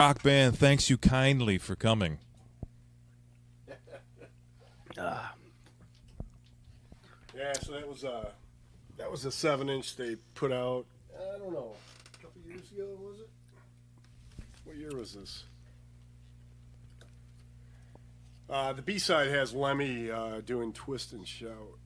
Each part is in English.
Rock band thanks you kindly for coming. Yeah, so that was a 7-inch they put out. I don't know, a couple years ago was it? What year was this? The B side has Lemmy doing "Twist and Shout."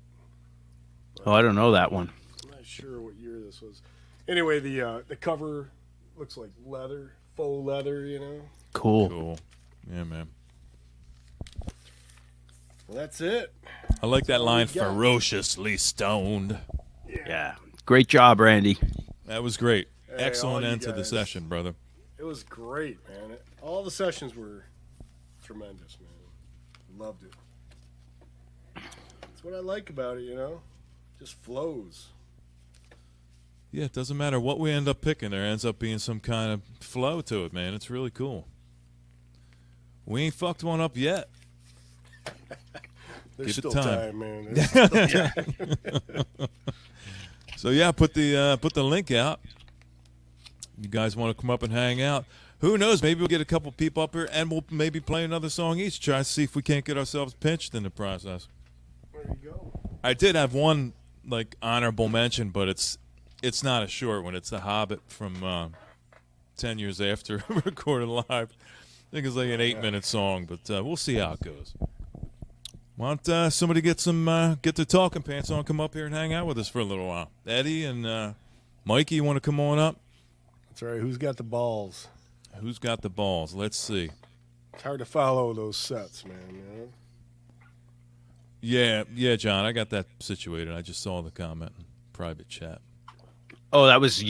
Oh, I don't know that one. I'm not sure what year this was. Anyway, the cover looks like leather, faux leather, you know. Cool. Yeah, man. Well, that's it. I like that all line, we got. ferociously stoned. Yeah. Great job, Randy. That was great. Hey, Excellent all you end to the guys. session, brother. It was great, man. All the sessions were tremendous, man. Loved it. That's what I like about it, you know. Just flows. Yeah, it doesn't matter what we end up picking. There ends up being some kind of flow to it, man. It's really cool. We ain't fucked one up yet. There's Give it still time. man. There's still time. So yeah, put the link out. You guys want to come up and hang out? Who knows? Maybe we'll get a couple people up here, and we'll maybe play another song each. Try to see if we can't get ourselves pinched in the process. There you go. I did have one like honorable mention, but it's not a short one. It's The Hobbit from 10 years after recorded live. I think it's like an 8-minute song, but we'll see how it goes. Why don't somebody get their talking pants on, come up here and hang out with us for a little while. Eddie and Mikey, you want to come on up? That's right. Who's got the balls? Who's got the balls? Let's see. It's hard to follow those sets, man. You know? Yeah, John, I got that situated. I just saw the comment in private chat. Oh, that was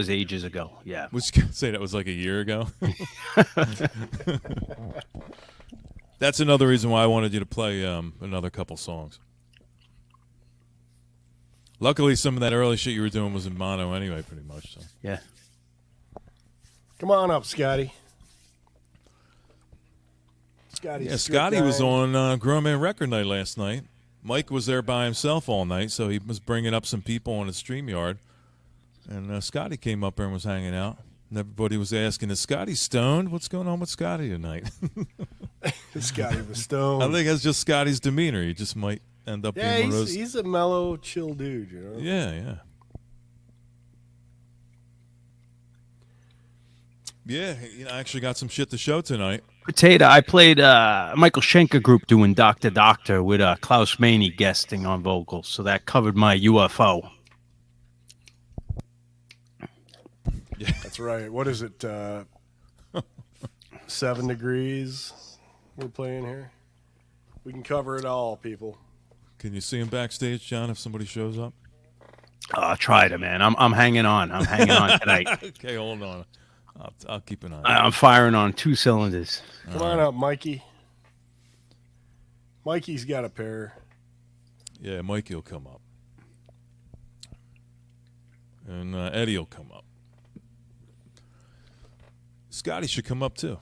ages ago. Yeah. Was you gonna say that was like a year ago? That's another reason why I wanted you to play another couple songs. Luckily, some of that early shit you were doing was in mono anyway, pretty much. So. Yeah. Come on up, Scotty. Scotty was on Grown Man Record Night last night. Mike was there by himself all night, so he was bringing up some people on his StreamYard. And Scotty came up there and was hanging out. And everybody was asking, is Scotty stoned? What's going on with Scotty tonight? Scotty was stoned. I think that's just Scotty's demeanor. He just might end up being one of those. He's a mellow, chill dude, you know? Yeah. Yeah, I actually got some shit to show tonight. Potato, I played Michael Schenker group doing Doctor Doctor with Klaus Maney guesting on vocals, so that covered my UFO. Yeah. That's right. What is it? 7 degrees we're playing here. We can cover it all, people. Can you see him backstage, John, if somebody shows up? Try it, man. I'm hanging on. I'm hanging on tonight. Okay, hold on. I'll keep an eye. I'm firing on 2 cylinders. Come on up, Mikey. Mikey's got a pair. Yeah, Mikey will come up. And Eddie will come up. Scotty should come up too.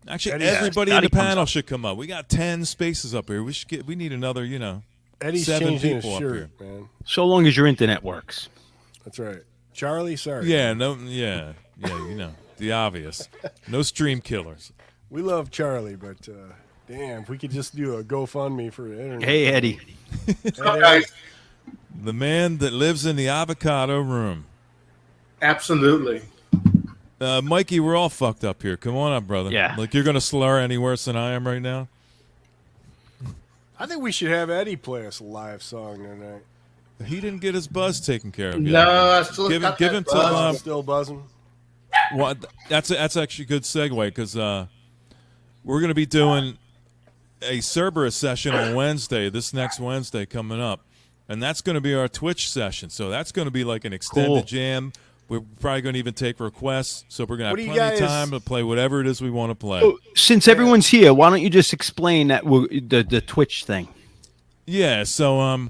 Actually, everybody in the panel should come up. We got 10 spaces up here. We need another, Eddie's 7 changing people his up shirt, here. man. So long as your internet works. That's right. Charlie, sorry. Yeah, the obvious. No stream killers. We love Charlie, but damn, if we could just do a GoFundMe for the internet. Hey, Eddie. The man that lives in the avocado room. Absolutely. Mikey, we're all fucked up here. Come on up, brother. Yeah. Like you're going to slur any worse than I am right now? I think we should have Eddie play us a live song tonight. He didn't get his buzz taken care of yet. No, I still give got him that till buzz. Still buzzing. well, that's actually a good segue because we're going to be doing a Cerberus session on Wednesday, this next Wednesday coming up, and that's going to be our Twitch session. So that's going to be like an extended jam. We're probably going to even take requests, so we're going to have plenty of time to play whatever it is we want to play. So, since everyone's here, why don't you just explain that the Twitch thing? Yeah, so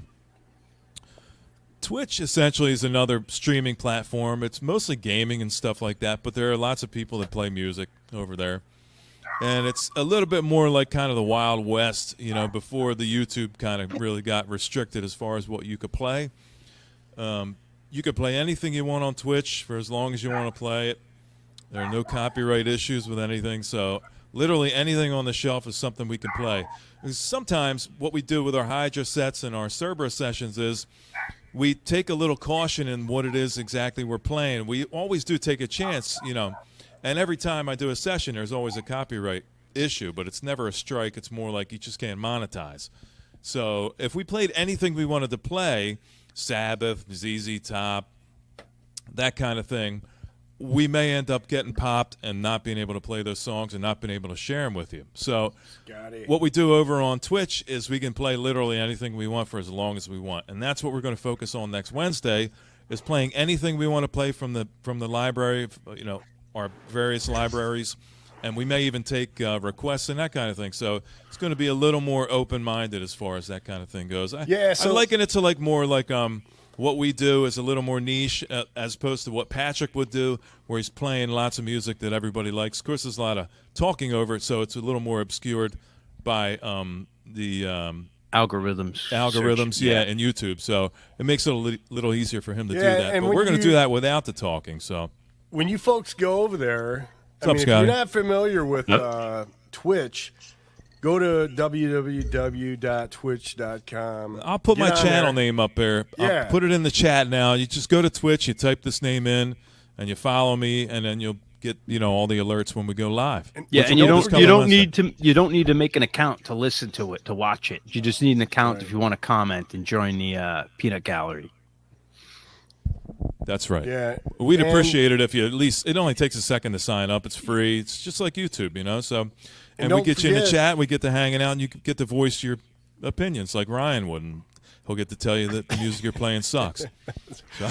Twitch essentially is another streaming platform. It's mostly gaming and stuff like that, but there are lots of people that play music over there. And it's a little bit more like kind of the Wild West, before the YouTube kind of really got restricted as far as what you could play. You could play anything you want on Twitch for as long as you want to play it. There are no copyright issues with anything, so literally anything on the shelf is something we can play. Because sometimes what we do with our Hydra sets and our Cerberus sessions is we take a little caution in what it is exactly we're playing. We always do take a chance, and every time I do a session, there's always a copyright issue, but it's never a strike. It's more like you just can't monetize. So if we played anything we wanted to play, Sabbath, ZZ Top, that kind of thing, we may end up getting popped and not being able to play those songs and not being able to share them with you. So what we do over on Twitch is we can play literally anything we want for as long as we want. And that's what we're going to focus on next Wednesday, is playing anything we want to play from the library, our various libraries. And we may even take requests and that kind of thing. So it's going to be a little more open-minded as far as that kind of thing goes. I liken it to more like what we do is a little more niche as opposed to what Patrick would do, where he's playing lots of music that everybody likes. Of course, there's a lot of talking over it, so it's a little more obscured by the algorithms. Yeah, and YouTube. So it makes it a little easier for him to do that. But we're going to do that without the talking. So when you folks go over there, if you're not familiar with Twitch, go to www.twitch.com. I'll put my channel name up there. Yeah. I'll put it in the chat now. You just go to Twitch, you type this name in, and you follow me, and then you'll get all the alerts when we go live. And you don't need to make an account to listen to it, to watch it. You just need an account if you want to comment and join the peanut gallery. That's right. Yeah. We'd appreciate it if you at least, it only takes a second to sign up. It's free. It's just like YouTube, So, and we get you in the chat. We get to hanging out, and you get to voice your opinions like Ryan would. And he'll get to tell you that the music you're playing sucks. So.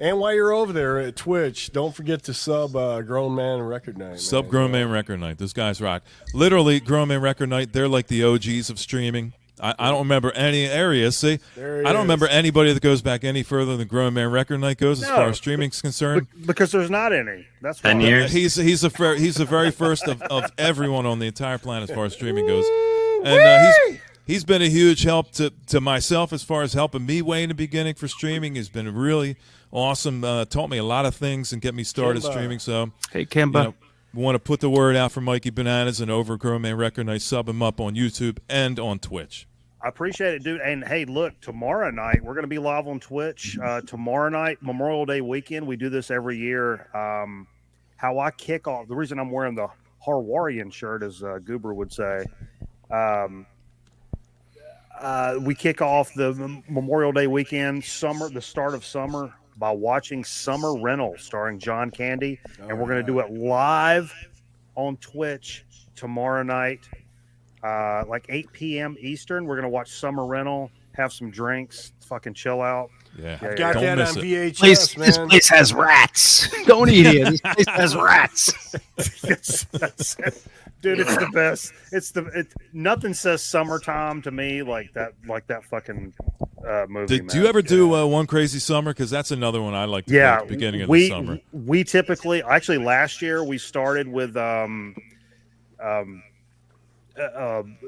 And while you're over there at Twitch, don't forget to sub Grown Man Record Night. Sub Grown Man Record Night. Those guys rock. Literally, Grown Man Record Night, they're like the OGs of streaming. I don't remember any areas. See, I don't remember anybody that goes back any further than Grown Man Record Night goes as far as streaming's concerned. Because there's not any. That's why. 10 years. He's the very first of everyone on the entire planet as far as streaming goes, and he's been a huge help to myself as far as helping me way in the beginning for streaming. He's been really awesome. Taught me a lot of things and get me started streaming. So hey, Kimba. We want to put the word out for Mikey Bananas and over Grown Man Record Night. Sub him up on YouTube and on Twitch. I appreciate it, dude. And hey, look, tomorrow night we're going to be live on Twitch. Tomorrow night, Memorial Day weekend, we do this every year. How I kick off, the reason I'm wearing the Harwarian shirt, as Goober would say, we kick off the Memorial Day weekend, the start of summer, by watching Summer Rental starring John Candy. And we're going to do it live on Twitch tomorrow night. Like 8 p.m. Eastern, we're going to watch Summer Rental, have some drinks, fucking chill out. Yeah. I've got Don't that miss on it. VHS, man. This place has rats. Don't eat here. This place has rats. That's it. Dude, it's the best. Nothing says summertime to me like that fucking movie. Do you ever do One Crazy Summer? Because that's another one I like to play at the beginning of the summer. We typically, actually last year we started with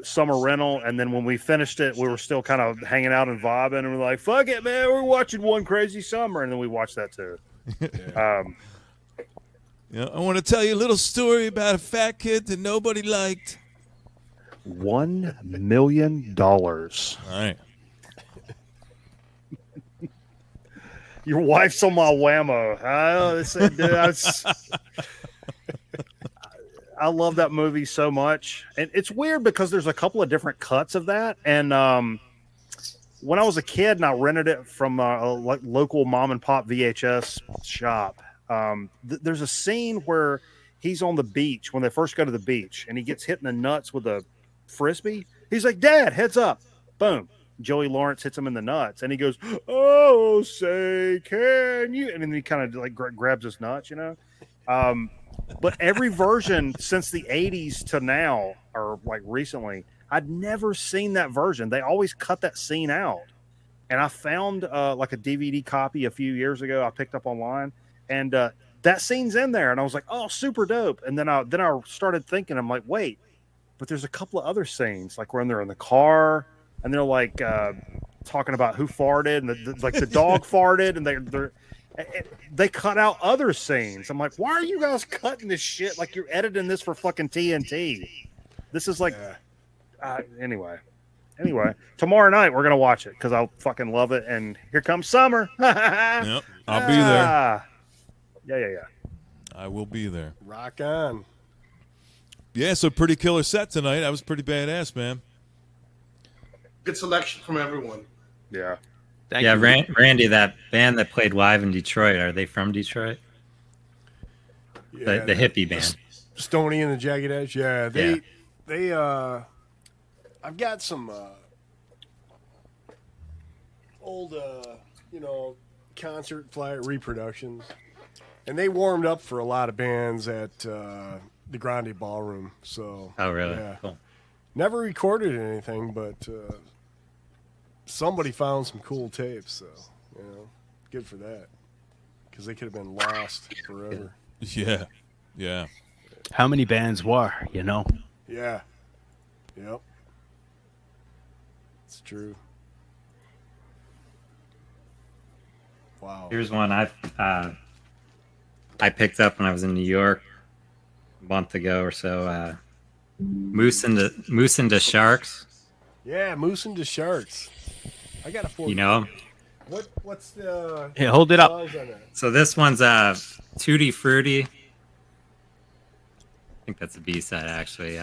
Summer Rental, and then when we finished it, we were still kind of hanging out and vibing, and we're like, fuck it, man, we're watching One Crazy Summer, and then we watched that too. I want to tell you a little story about a fat kid that nobody liked. $1 million. All right. Your wife's on my whammo. I love that movie so much. And it's weird because there's a couple of different cuts of that. And when I was a kid and I rented it from a local mom and pop VHS shop, there's a scene where he's on the beach when they first go to the beach and he gets hit in the nuts with a Frisbee. He's like, Dad, heads up. Boom. Joey Lawrence hits him in the nuts and he goes, oh, say, can you? And then he kind of like grabs his nuts, But every version since the 80s to now, or like recently, I'd never seen that version. They always cut that scene out. And I found like a DVD copy a few years ago I picked up online. And that scene's in there. And I was like, oh, super dope. And then I started thinking, I'm like, wait, but there's a couple of other scenes, like when they're in the car and they're like talking about who farted and the dog farted. And they're They cut out other scenes. I'm like, why are you guys cutting this shit? Like you're editing this for fucking TNT. This is like, anyway. Tomorrow night we're gonna watch it because I fucking love it. And here comes summer. Yep, I'll be there. Yeah. I will be there. Rock on. Yeah, so pretty killer set tonight. That was pretty badass, man. Good selection from everyone. Yeah. Thank you. Randy, that band that played live in Detroit, are they from Detroit? Yeah, The hippie band. Stoney and the Jagged Edge. Yeah, they I've got some old concert flyer reproductions, and they warmed up for a lot of bands at the Grande Ballroom. So Oh, really? yeah. Cool. Never recorded anything, but somebody found some cool tapes. So good for that, because they could have been lost forever. Yeah. How many bands were, Yeah. Yep. It's true. Wow. Here's one I picked up when I was in New York a month ago or so. Moose into Sharks. Yeah, Moose into Sharks. I got a 4. You know 'em? What's the Here, hold it up. songs on that? So this one's Tutti Frutti. I think that's a B-side actually.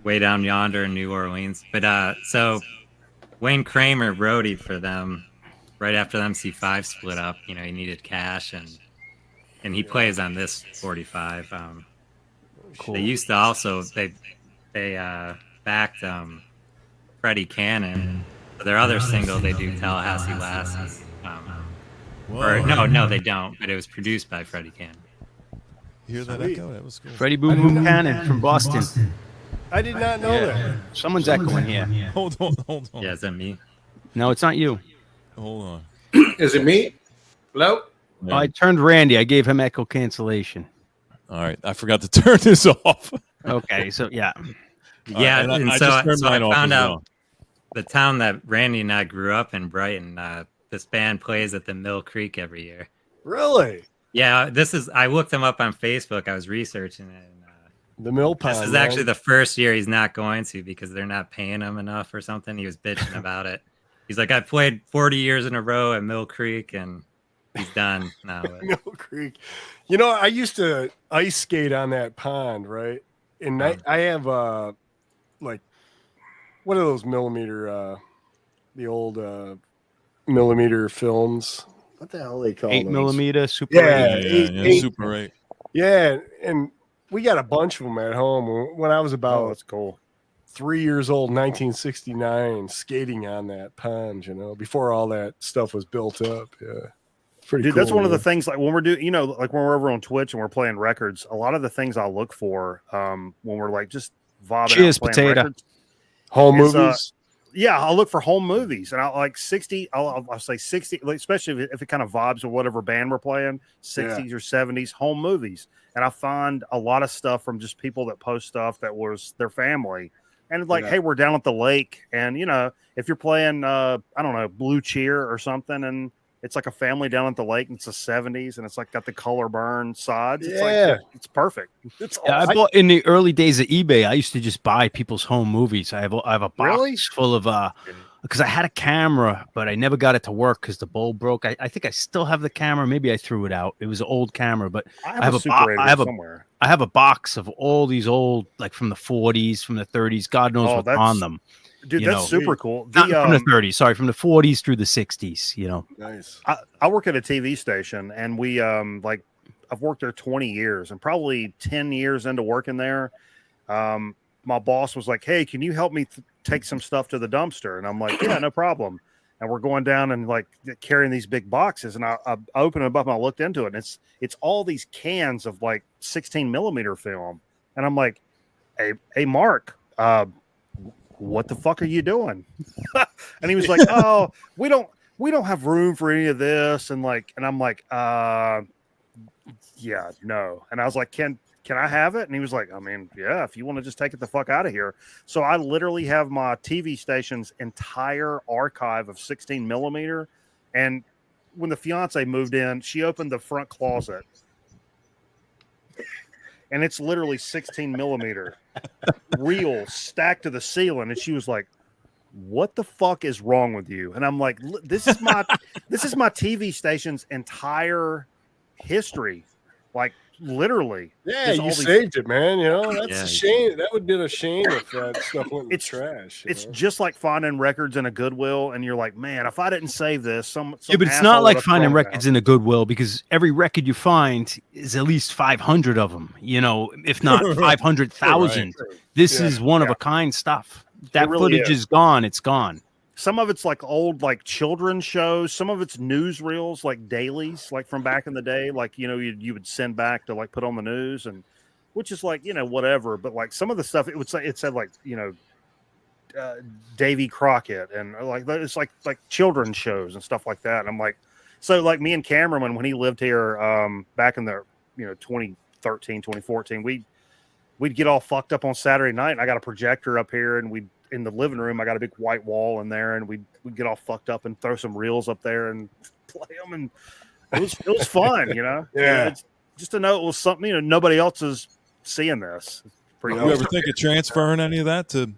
Way Down Yonder in New Orleans. But so Wayne Kramer roadied for them right after the MC5 split up. He needed cash and he plays on this 45. Cool. They used to also they backed Freddie Cannon. For their other single, they do Tallahassee Lassie. Or no, they don't. But it was produced by Freddie Cannon. You hear that Sweet. echo? That was cool. Freddie Boom Boom Cannon from Boston. I did not know that. Someone's echoing here. Hold on. Yeah, is that me? No, it's not you. Hold on. Is it me? Hello? Oh, I turned Randy. I gave him echo cancellation. All right, I forgot to turn this off. Okay, so yeah. Yeah, and I and just so turned I mine off found as out well. the town that Randy and I grew up in, Brighton. This band plays at the Mill Creek every year. Really? Yeah, I looked him up on Facebook. I was researching it. And, The Mill Pond. this is actually the first year he's not going to because they're not paying him enough or something. He was bitching about it. He's like, I played 40 years in a row at Mill Creek, and he's done now. Mill Creek. I used to ice skate on that pond, right? And I have like, what are those millimeter? The old millimeter films. What the hell are they called? 8mm Super Yeah, 8. eight. Super 8. Yeah, and we got a bunch of them at home. When I was Oh, about that's cool. 3 years old, 1969, skating on that pond, before all that stuff was built up. Yeah. Pretty Dude, cool, that's one of the man. things, like when we're doing, like when we're over on Twitch and we're playing records, a lot of the things I look for when we're like just vibing Cheers, out playing potato. records. Home is, movies. Yeah, I'll look for home movies, and I'll like 60. I'll say 60, like, especially if it kind of vibes with whatever band we're playing, 60s or 70s home movies. And I find a lot of stuff from just people that post stuff that was their family, and like, hey, we're down at the lake, and if you're playing, I don't know, Blue Cheer or something, and it's like a family down at the lake, and it's the 70s, and it's like got the color burn sides. It's like it's perfect. It's Yeah, awesome. I bought in the early days of eBay. I used to just buy people's home movies. I have a box Really? full of because I had a camera, but I never got it to work because the bulb broke. I think I still have the camera. Maybe I threw it out. It was an old camera, but I have a Super 8 somewhere. I have a box of all these old, like from the 40s, from the 30s. God knows what's on them. Dude, you that's know. super cool. Not from the 30s, sorry, from the 40s through the 60s. Nice. I work at a TV station, and we like I've worked there 20 years, and probably 10 years into working there, my boss was like, "Hey, can you help me take some stuff to the dumpster?" And I'm like, "Yeah, no problem." And we're going down and like carrying these big boxes, and I opened them up and I looked into it, and it's all these cans of like 16mm film, and I'm like, "Hey, Mark, what the fuck are you doing?" And he was like, "Oh, we don't have room for any of this." And I'm like, yeah, no. And I was like, can I have it? And he was like, I mean, yeah, if you want to just take it the fuck out of here. So I literally have my TV station's entire archive of 16 millimeter. And when the fiance moved in, she opened the front closet and it's literally 16 millimeter reel stacked to the ceiling. And she was like, what the fuck is wrong with you? And I'm like, this is my TV station's entire history. Like literally. Yeah, you saved it, man. You know, that's Yeah, a shame. That would have been a shame if that stuff went in the trash. It's know? just like finding records in a Goodwill, and you're like, man, if I didn't save this, some Yeah, but it's not like finding records in a Goodwill, because every record you find is at least 500 of them, you know, if not 500,000. This is one of a kind stuff. That really footage is gone. It's gone. Some of it's like old, like children's shows. Some of it's newsreels, like dailies, like from back in the day. Like, you know, you would send back to like put on the news, and which is like, you know, whatever. But like some of the stuff, it said like, you know, Davy Crockett, and like it's like children's shows and stuff like that. And I'm like, so like me and Cameraman, when he lived here back in the, you know, 2013, 2014, we'd get all fucked up on Saturday night, and I got a projector up here, and we'd in the living room, I got a big white wall in there, and we'd get all fucked up and throw some reels up there and play them, and it was fun, you know. Yeah, it's just to know it was something, you know, nobody else is seeing this. It's pretty You ever think of transferring any of that to,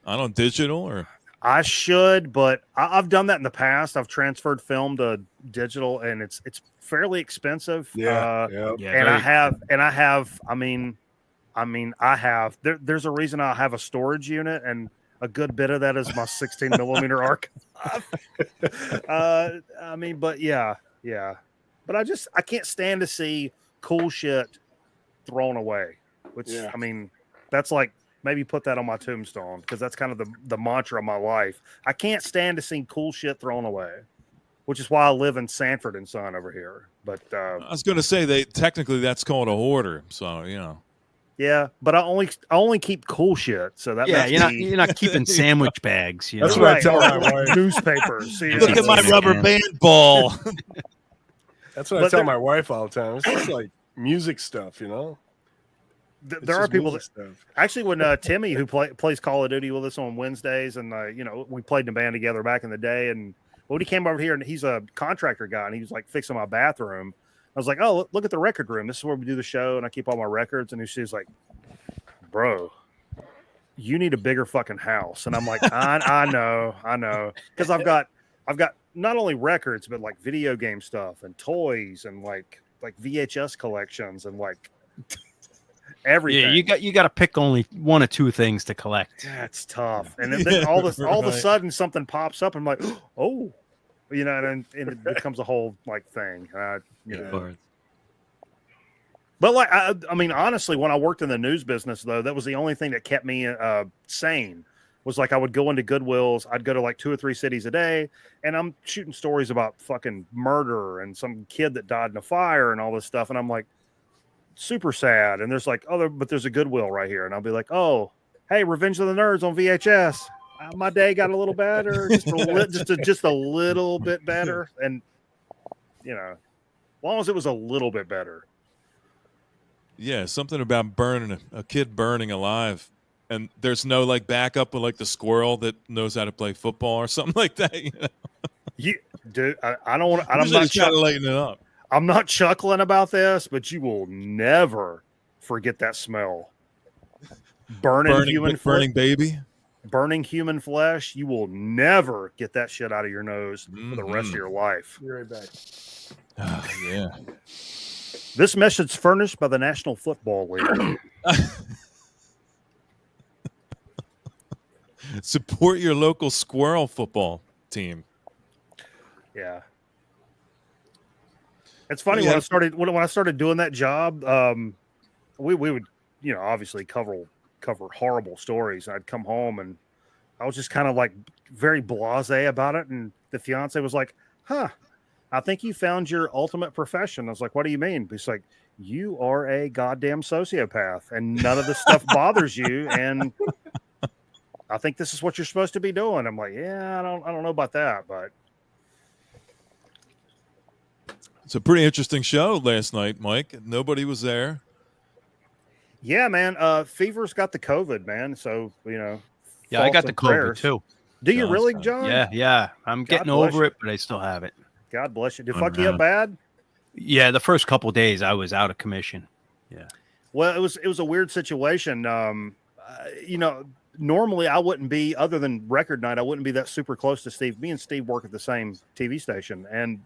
I don't know, digital? Or I should, but I've done that in the past. I've transferred film to digital, and it's fairly expensive. Yeah. And I have. I mean, I have. There's a reason I have a storage unit, and a good bit of that is my 16 millimeter archive. I mean, but yeah. But I can't stand to see cool shit thrown away. Which I mean, that's like, maybe put that on my tombstone, because that's kind of the mantra of my life. I can't stand to see cool shit thrown away, which is why I live in Sanford and Son over here. But I was going to say technically that's called a hoarder. So, you know. Yeah, but I only keep cool shit. So that you're not keeping sandwich bags. You That's know? what I tell my wife. Newspapers. Look at my rubber band ball. That's what I tell my wife all the time. It's just like music stuff, you know. There are people that actually, when Timmy, who plays Call of Duty with us on Wednesdays, and you know, we played in a band together back in the day, and when he came over here, and he's a contractor guy, and he was like fixing my bathroom. I was like, oh, look at the record room. This is where we do the show, and I keep all my records. And she's like, bro, you need a bigger fucking house. And I'm like, I know, because I've got not only records, but like video game stuff and toys and like VHS collections and like everything. Yeah, you got to pick only one or two things to collect. That's tough. And then all of a sudden something pops up, and I'm like, oh. You know, and it becomes a whole like thing. You know. But like, I mean, honestly, when I worked in the news business, though, that was the only thing that kept me sane. Was like I would go into Goodwills. I'd go to like 2 or 3 cities a day, and I'm shooting stories about fucking murder and some kid that died in a fire and all this stuff. And I'm like, super sad. And there's like, but there's a Goodwill right here, and I'll be like, oh, hey, Revenge of the Nerds on VHS. My day got a little better, just a little bit better, and you know, as long as it was a little bit better. Yeah, something about burning a kid burning alive, and there's no like backup with like the squirrel that knows how to play football or something like that. You know? Dude, I don't want. I'm not trying to lighten it up. I'm not chuckling about this, but you will never forget that smell. Burning baby. Burning human flesh, you will never get that shit out of your nose for the rest of your life. Be right back. Yeah. This message furnished by the National Football League. Support your local squirrel football team. Yeah. It's funny when I started doing that job, we would, you know, obviously cover horrible stories. I'd come home and I was just kind of like very blasé about it. And the fiance was like, huh, I think you found your ultimate profession. I was like, what do you mean? He's like, you are a goddamn sociopath and none of this stuff bothers you. And I think this is what you're supposed to be doing. I'm like, yeah, I don't know about that, but It's a pretty interesting show last night, Mike. Nobody was there. Yeah, man. Fever's got the COVID, man. So Yeah, I got the COVID prayers. too. Do you John's really, got it. John? Yeah. I'm God getting bless over you. it, but I still have it. God bless you. Did it Oh, fuck you no. up bad? Yeah, the first couple of days I was out of commission. Yeah. Well, it was a weird situation. Normally I wouldn't be, other than record night, I wouldn't be that super close to Steve. Me and Steve work at the same TV station, and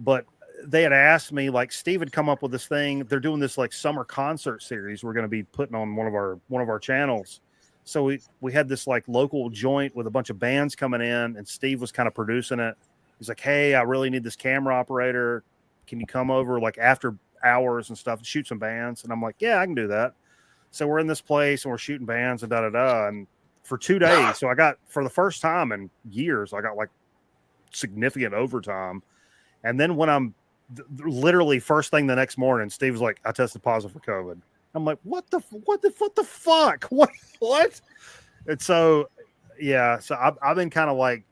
but they had asked me, like, Steve had come up with this thing. They're doing this like summer concert series we're going to be putting on one of our channels. So we had this like local joint with a bunch of bands coming in, and Steve was kind of producing it. He's like, "Hey, I really need this camera operator. Can you come over like after hours and stuff and shoot some bands?" And I'm like, "Yeah, I can do that." So we're in this place and we're shooting bands and and for 2 days. So I got, for the first time in years, I got like significant overtime. And then when I'm literally first thing the next morning, Steve was like, "I tested positive for COVID." I'm like, what the fuck? What? And so, yeah, so I've been kind of like,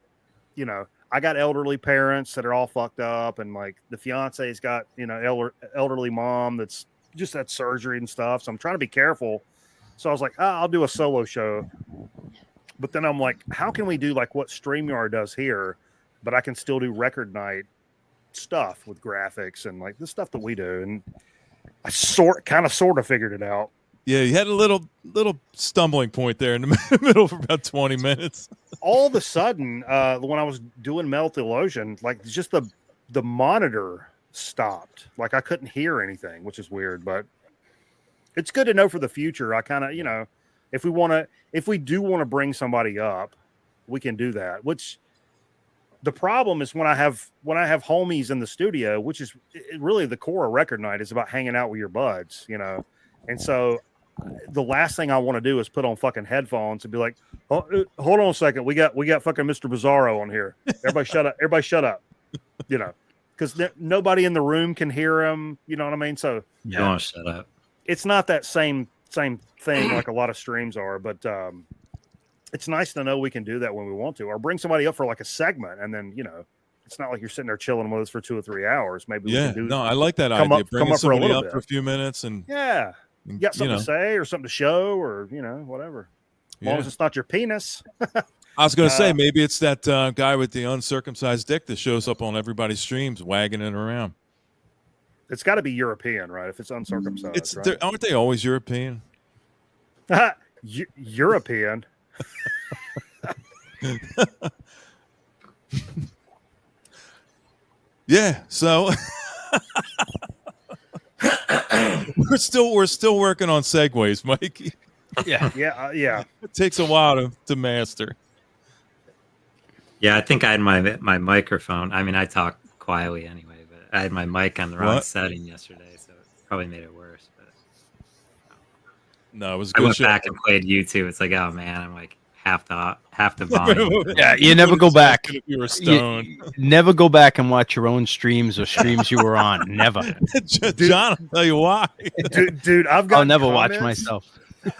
I got elderly parents that are all fucked up, and like the fiance's got, elderly mom that's just had surgery and stuff. So I'm trying to be careful. So I was like, I'll do a solo show. But then I'm like, how can we do like what StreamYard does here, but I can still do record night stuff with graphics and like the stuff that we do? And I sort of figured it out. Yeah, you had a little stumbling point there in the middle for about 20 minutes. All of a sudden, when I was doing Metal Theologian, like just the monitor stopped. Like I couldn't hear anything, which is weird, but it's good to know for the future. I kind of, if we do want to bring somebody up, we can do that. Which the problem is when I have homies in the studio, which is really the core of record night, is about hanging out with your buds, And so the last thing I want to do is put on fucking headphones and be like, "Oh, hold on a second, we got fucking Mr. Bizarro on here. Everybody shut up. Everybody shut up." Because nobody in the room can hear him. You know what I mean? So You don't want to shut up. it's not that same thing like a lot of streams are, but it's nice to know we can do that when we want to, or bring somebody up for like a segment, and then it's not like you're sitting there chilling with us for 2 or 3 hours. Maybe we can do. No, I like that come idea. up- Bringing come up for a somebody little up bit. for a few minutes and Yeah, you got something to say or something to show, or whatever. As long as it's not your penis. I was going to say, maybe it's that guy with the uncircumcised dick that shows up on everybody's streams, wagging it around. It's got to be European, right? If it's uncircumcised, It's right? aren't they always European? European. Yeah. So we're still working on segues, Mikey. Yeah. It takes a while to master. Yeah, I think I had my microphone. I mean, I talk quietly anyway, but I had my mic on the wrong setting yesterday, so it probably made it worse. But no, it was a I good went show. back and played YouTube. It's like, oh man, I'm like half the volume. Yeah, you never go back. If you were stoned. Never go back and watch your own streams or streams you were on. Never. John, I'll tell you why. Dude, I'll never watch myself.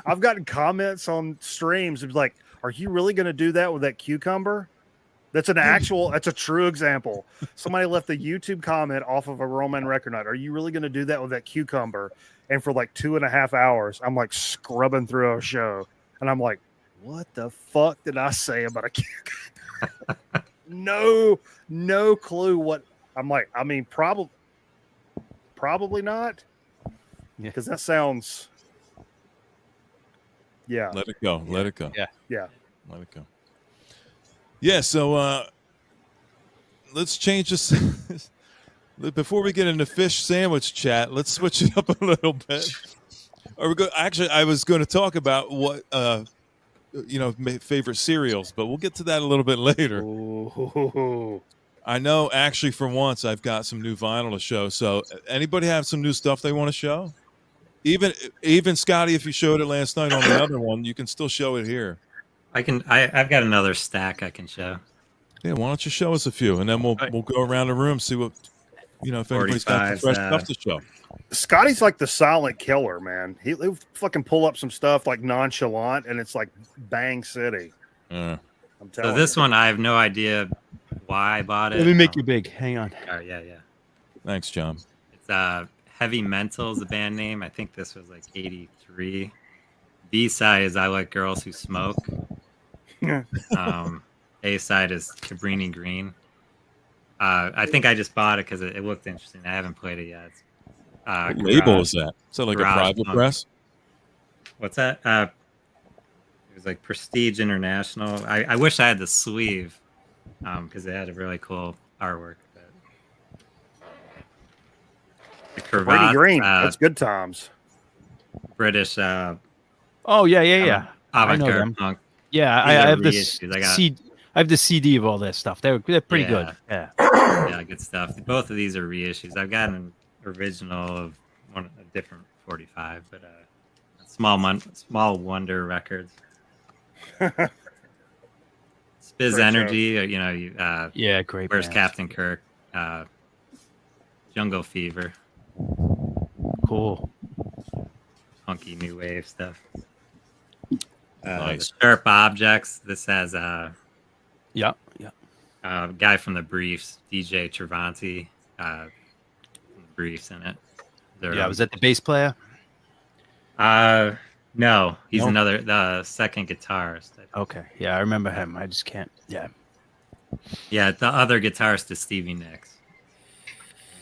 I've gotten comments on streams. It's like, "Are you really going to do that with that cucumber?" That's a true example. Somebody left a YouTube comment off of a Roman record night. "Are you really going to do that with that cucumber?" And for like 2.5 hours, I'm like scrubbing through a show, and I'm like, what the fuck did I say about a cucumber? No clue what I'm like. I mean, probably not. Because that sounds. Yeah. Let it go. Let it go. Yeah. Let it go. Yeah, so let's change this. Before we get into fish sandwich chat, let's switch it up a little bit. Actually, I was going to talk about what favorite cereals, but we'll get to that a little bit later. Ooh. I know, actually, for once, I've got some new vinyl to show. So, anybody have some new stuff they want to show? Even Scotty, if you showed it last night on the other one, you can still show it here. I've got another stack I can show. Yeah, why don't you show us a few, and then we'll go around the room, see what if anybody's got some fresh stuff to show. Scotty's like the silent killer, man. He'll fucking pull up some stuff like nonchalant, and it's like Bang City. I'm telling So this one, I have no idea why I bought it. Let me make you big. Hang on. All right, yeah. Thanks, John. It's Heavy Mental is the band name. I think this was like '83. B side is I Like Girls Who Smoke. A side is Cabrini Green. I think I just bought it because it looked interesting. I haven't played it yet. It's, What label is that? Is that like a Garage private Punk. press? What's that? It was like Prestige International. I wish I had the sleeve because they had a really cool artwork. But the Brady cravat, Green. That's good times. British Oh yeah. I know avant-garde them. punk. Yeah, These I are have this reissues. I got- CD. I have the CD of all this stuff. They're pretty good. Yeah. Yeah, good stuff. Both of these are reissues. I've got an original of a different 45, but Small Wonder Records. Spiz Great Energy, Yeah, great. Where's band. Captain Kirk? Jungle Fever, Cool. funky new wave stuff. Nice. The Sharp Objects. This has Yeah. guy from the Briefs, DJ Travanti, Briefs in it. Yeah, was that the bass player? No, he's No? the second guitarist. I think. Okay. Yeah, I remember him. I just can't. Yeah. Yeah, the other guitarist is Stevie Nicks.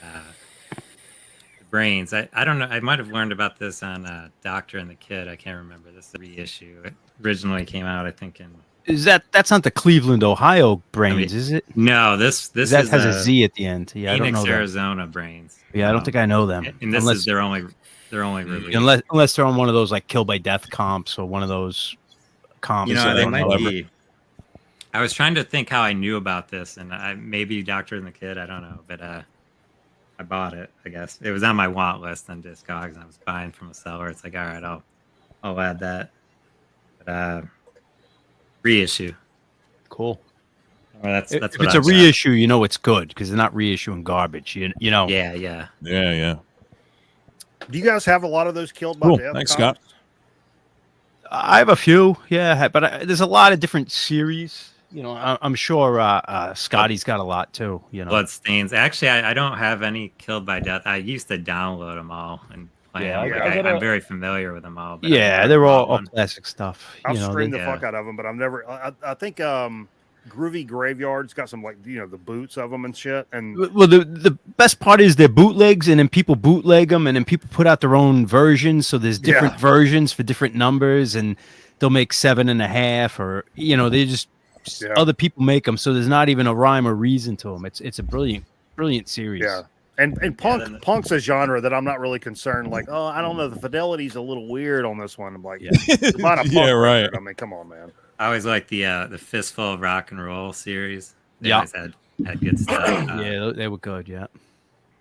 The Brains. I don't know. I might have learned about this on Doctor and the Kid. I can't remember. This is a reissue. It originally came out, I think, in. That's not the Cleveland, Ohio Brains, is it? No, this That is has a Z at the end. Yeah, I don't Phoenix, know them. Arizona Brains. Yeah, I don't think I know them. And this unless, is their only release. unless they're on one of those like Kill by Death comps or one of those comps. You know, I they don't might know. be. I was trying to think how I knew about this, and maybe Doctor and the Kid. I don't know, but I bought it. I guess it was on my want list on Discogs, and I was buying from a seller. It's like, all right, I'll add that. But reissue. Cool. Well, that's If what it's a I've got. reissue, you know it's good because they're not reissuing garbage. You know. Yeah. Yeah. Do you guys have a lot of those killed by Cool. death? Thanks, cops? Scott. I have a few, yeah, but there's a lot of different series. You know, I'm sure Scotty's got a lot too. You know, Bloodstains. Actually, I don't have any killed by death. I used to download them all and play Yeah, them. I Like, gotta- I'm very familiar with them all. But I've yeah, never they're bought all one. classic stuff. I've You know, streamed they- the fuck out of them, but I've never. I think Groovy Graveyard's got some the boots of them and shit. And well, the best part is they're bootlegs, and then people bootleg them, and then people put out their own versions. So there's different versions for different numbers, and they'll make 7.5, or they just other people make them. So there's not even a rhyme or reason to them. It's a brilliant series. yeah, and punk's a genre that I'm not really concerned. Like, oh, I don't know, the fidelity's a little weird on this one. I'm like, about a punk Yeah, right. record. I mean, come on, man. I always like the Fistful of Rock and Roll series. They Yeah. always had good stuff. Yeah, they were good. Yeah.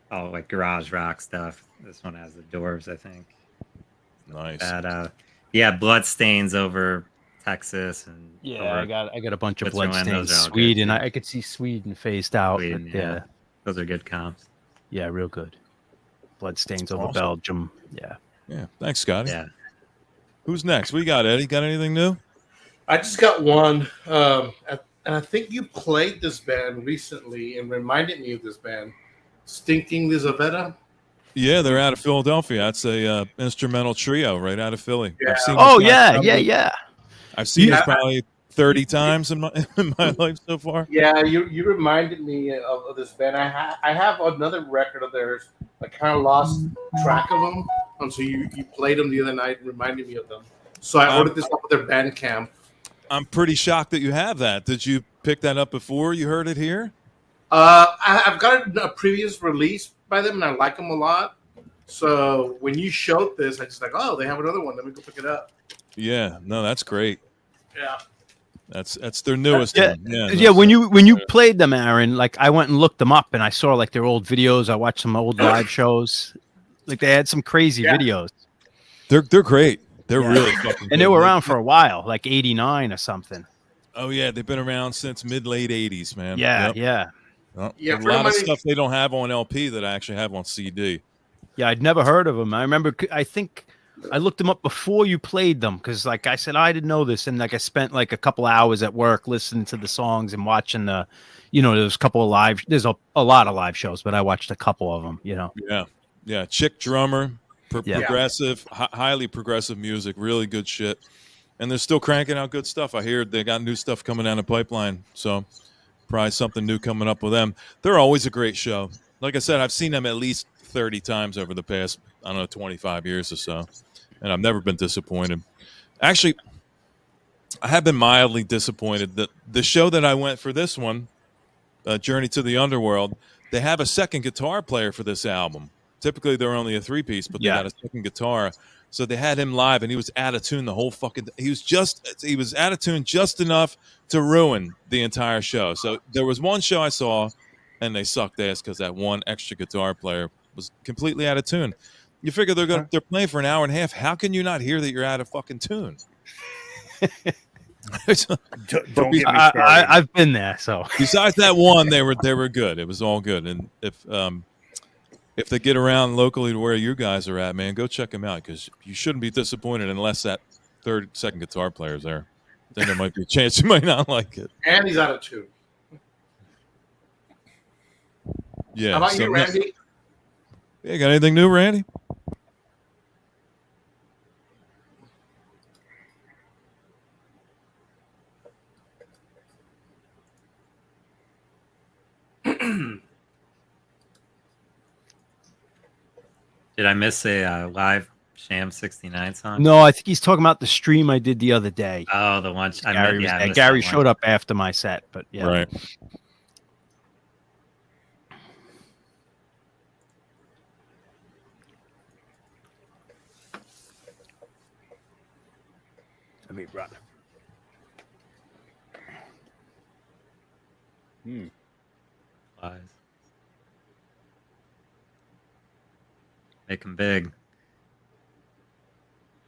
Oh, like garage rock stuff. This one has the Doors, I think. Nice. That Bloodstains over Texas and Yeah, over I got a bunch of Switzerland, bloodstains. those are all good, Sweden, too. I could see Sweden phased out. Sweden, but yeah. Those are good comps. yeah, real good. Bloodstains over awesome. Belgium. Yeah. Yeah. Thanks, Scotty. Yeah. Who's next? We got Eddie. Got anything new? I just got one, and I think you played this band recently and reminded me of this band, Stinking Lizaveta. Yeah, they're out of Philadelphia. That's a instrumental trio right out of Philly. Yeah. I've seen Oh this guy yeah. I've seen this Yeah. probably 30 times in my life so far. Yeah, you reminded me of this band. I have another record of theirs. I kind of lost track of them, so you played them the other night and reminded me of them. So I ordered this off of their Bandcamp. I'm pretty shocked that you have that. Did you pick that up before you heard it here? I've got a previous release by them, and I like them a lot. So when you showed this, I just like, oh, they have another one. Let me go pick it up. Yeah, no, that's great. Yeah. That's their newest Yeah, one. Yeah, yeah. When you played them, Aaron, like I went and looked them up, and I saw like their old videos. I watched some old live shows. Like they had some crazy videos. they're great. They're really fucking And they good. were around for a while, like '89 or something. Oh yeah, they've been around since mid-late 80s, man. Yeah, Yep. yeah. Well, Yeah, a pretty lot of much- stuff they don't have on LP that I actually have on CD. Yeah, I'd never heard of them. I remember, I think I looked them up before you played them because, like I said, I didn't know this, and like I spent like a couple hours at work listening to the songs and watching the, there's a couple of live. There's a lot of live shows, but I watched a couple of them. Yeah. Chick drummer, Yeah. progressive, highly progressive music, really good shit, and they're still cranking out good stuff. I hear they got new stuff coming down the pipeline, so probably something new coming up with them. They're always a great show. Like I said, I've seen them at least 30 times over the past, 25 years or so, and I've never been disappointed. Actually, I have been mildly disappointed that the show that I went for this one, Journey to the Underworld, they have a second guitar player for this album. Typically, they're only a three-piece, but they got a second guitar. So they had him live, and he was out of tune the whole fucking. He was out of tune just enough to ruin the entire show. So there was one show I saw, and they sucked ass because that one extra guitar player was completely out of tune. You figure they're playing for an hour and a half. How can you not hear that you're out of fucking tune? Don't get me started. I've been there. So besides that one, they were good. It was all good. And if they get around locally to where you guys are at, man, go check them out because you shouldn't be disappointed unless that second guitar player's there. Then there might be a chance you might not like it. And he's out of tune. Yeah. How about you, Randy? Yeah, got anything new, Randy? Did I miss a live Sham 69 song? no, I think he's talking about the stream I did the other day. Oh, the one. Gary showed up after my set, but yeah. Right. Let me run. Lies. Make him big.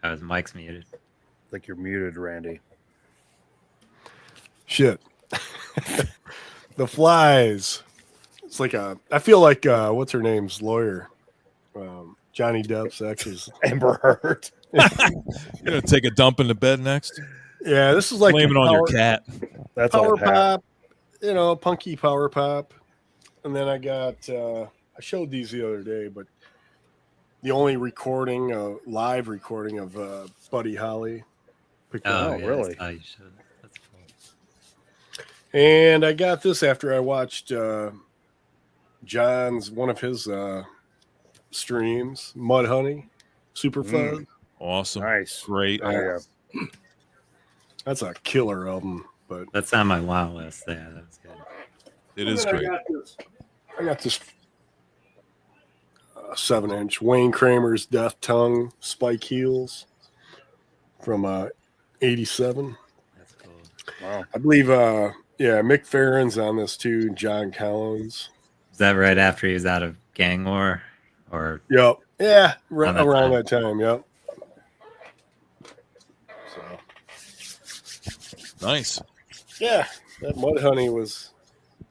Oh, his mic's muted. I think you're muted, Randy. Shit. The Flies. It's like I feel like what's her name's lawyer, Johnny Depp's ex's Amber Heard. You're gonna take a dump in the bed next? Yeah, this is like Blame it on your cat. That's power all Pat. pop, punky power pop. And then I got I showed these the other day, but the only live recording of Buddy Holly. Oh, yeah, really? Oh, you should. That's cool. And I got this after I watched John's one of his streams, Mud Honey, super fun. Awesome. Nice. Great. That's a killer album. But That's on my wow list. Yeah, that's good. It is great. I got this 7-inch Wayne Kramer's Death Tongue Spike Heels from 87. That's cool. Wow. I believe Mick Farron's on this too, John Collins. Is that right after he was out of gang war? Or Yep. Yeah, Around that around time. that time, yep. So Nice. yeah, that Mud Honey was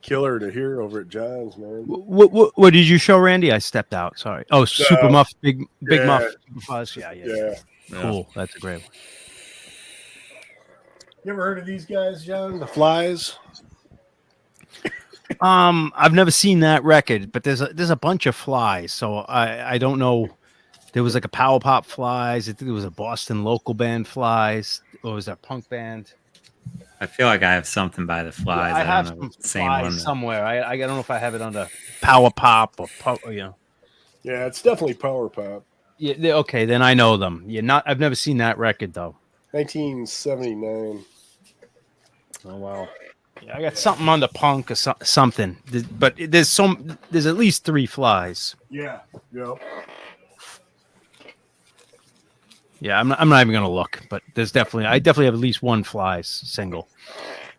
killer to hear over at John's, man. What did you show, Randy? I stepped out. Sorry. Oh, Super Muff, Big yeah. Muff, Super Fuzz. Yeah. Yeah. Cool. That's a great one. You ever heard of these guys, John? The Flies? I've never seen that record, but there's a bunch of Flies, so I don't know. There was like a Power Pop Flies. I think there was a Boston local band Flies, or was that a punk band? I feel like I have something by the Flies. I have don't know some if it's the same Flies one. somewhere. I don't know if I have it under Power Pop or Yeah, it's definitely Power Pop. Yeah. Okay, then I know them. I've never seen that record though. 1979. Oh wow. Yeah, I got something on the punk or something, but there's at least 3 Flies. Yeah. Yep. Yeah, I'm not even gonna look, but I definitely have at least 1 Flies single.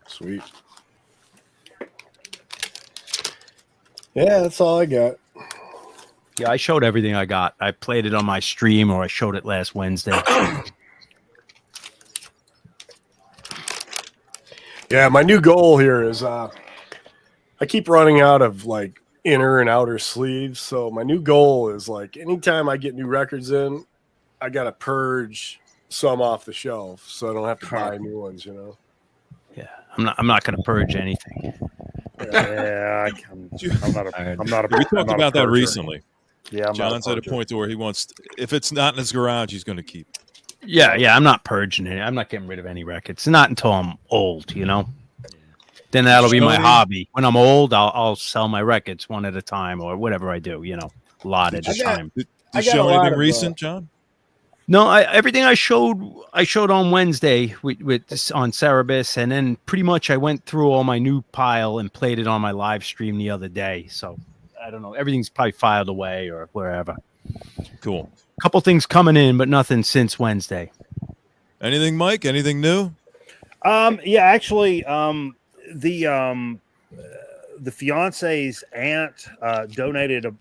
Sweet. Yeah, that's all I got. Yeah, I showed everything I got. I played it on my stream, or I showed it last Wednesday. Yeah, my new goal here is I keep running out of like inner and outer sleeves. So my new goal is like anytime I get new records in, I gotta purge some off the shelf so I don't have to buy new ones. Yeah, I'm not going to purge anything. Yeah, I'm not a. I'm not a. We I'm talked not a about that purger. recently. Yeah, I'm John's not at a point to where he wants, if it's not in his garage, he's going to keep it. Yeah, I'm not purging it. I'm not getting rid of any records. Not until I'm old, Then that'll be my Shoney? hobby. When I'm old, I'll sell my records one at a time or whatever I do, a lot at a time. Did I you got a show lot anything of, recent, John? No, everything I showed on Wednesday with on Cerebus, and then pretty much I went through all my new pile and played it on my live stream the other day. So I don't know. Everything's probably filed away or wherever. Cool. Couple things coming in, but nothing since Wednesday. Anything, Mike? Anything new? Yeah, actually, the fiance's aunt donated a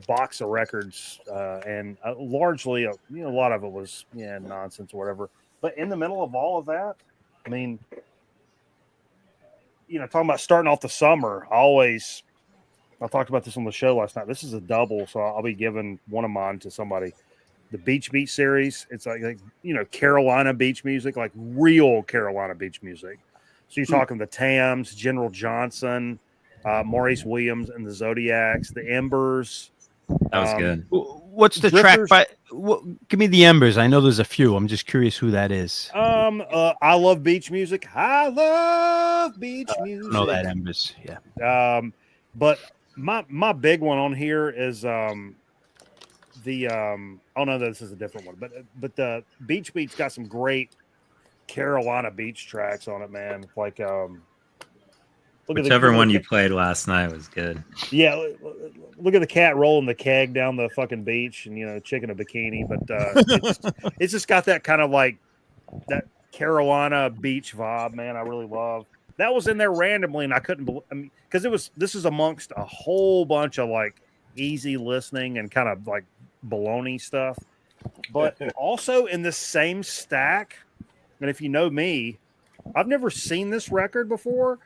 box of records, and largely, a lot of it was nonsense or whatever. But in the middle of all of that, I mean, talking about starting off the summer, I talked about this on the show last night. This is a double, so I'll be giving one of mine to somebody. The Beach Beat series. It's like Carolina beach music, like real Carolina beach music. So you're talking the Tams, General Johnson, Maurice Williams and the Zodiacs, the Embers. That was good. What's the Drifters? track by? Give me the Embers. I know there's a few. I'm just curious who that is. I love beach music. I love beach music. I know that Embers. Yeah. But my big one on here is the oh no, this is a different one, but the Beach Beat's got some great Carolina beach tracks on it, man. Like Whichever one you played last night was good. Yeah, look at the cat rolling the keg down the fucking beach, and chicken a bikini. But it's just got that kind of like that Carolina beach vibe, man. I really love. That was in there randomly, and I couldn't believe. I mean, because this is amongst a whole bunch of like easy listening and kind of like baloney stuff, but also in the same stack. And if you know me, I've never seen this record before.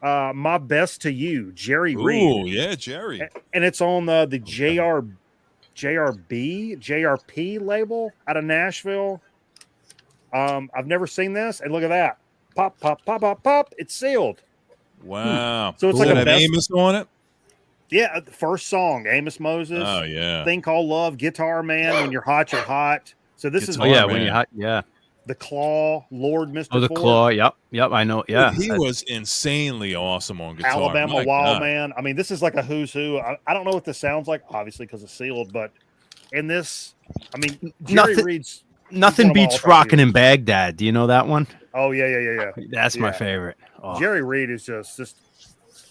My Best to You, Jerry Reed. Oh yeah, Jerry. And it's on the JRP label out of Nashville. I've never seen this, and look at that. Pop, pop, pop, pop, pop. It's sealed. Wow. So it's Does like it a have best- Amos on it? Yeah, the first song, Amos Moses. Oh yeah. Thing Called Love, Guitar Man, When You're Hot, You're Hot. So this Guitar Oh yeah, Man. when you hot. Yeah. The Claw, Lord Mr. Oh, the Ford, Claw. Yep. I know. Yeah. He was insanely awesome on guitar. Alabama My Wild God. Man. I mean, this is like a who's who. I don't know what this sounds like, obviously, because it's sealed, but in this, I mean, Jerry Nothing- Reed's. Nothing one of my beats all-time Rockin' heroes. in Baghdad. Do you know that one? Oh, yeah. That's my Yeah. favorite. Oh. Jerry Reed is just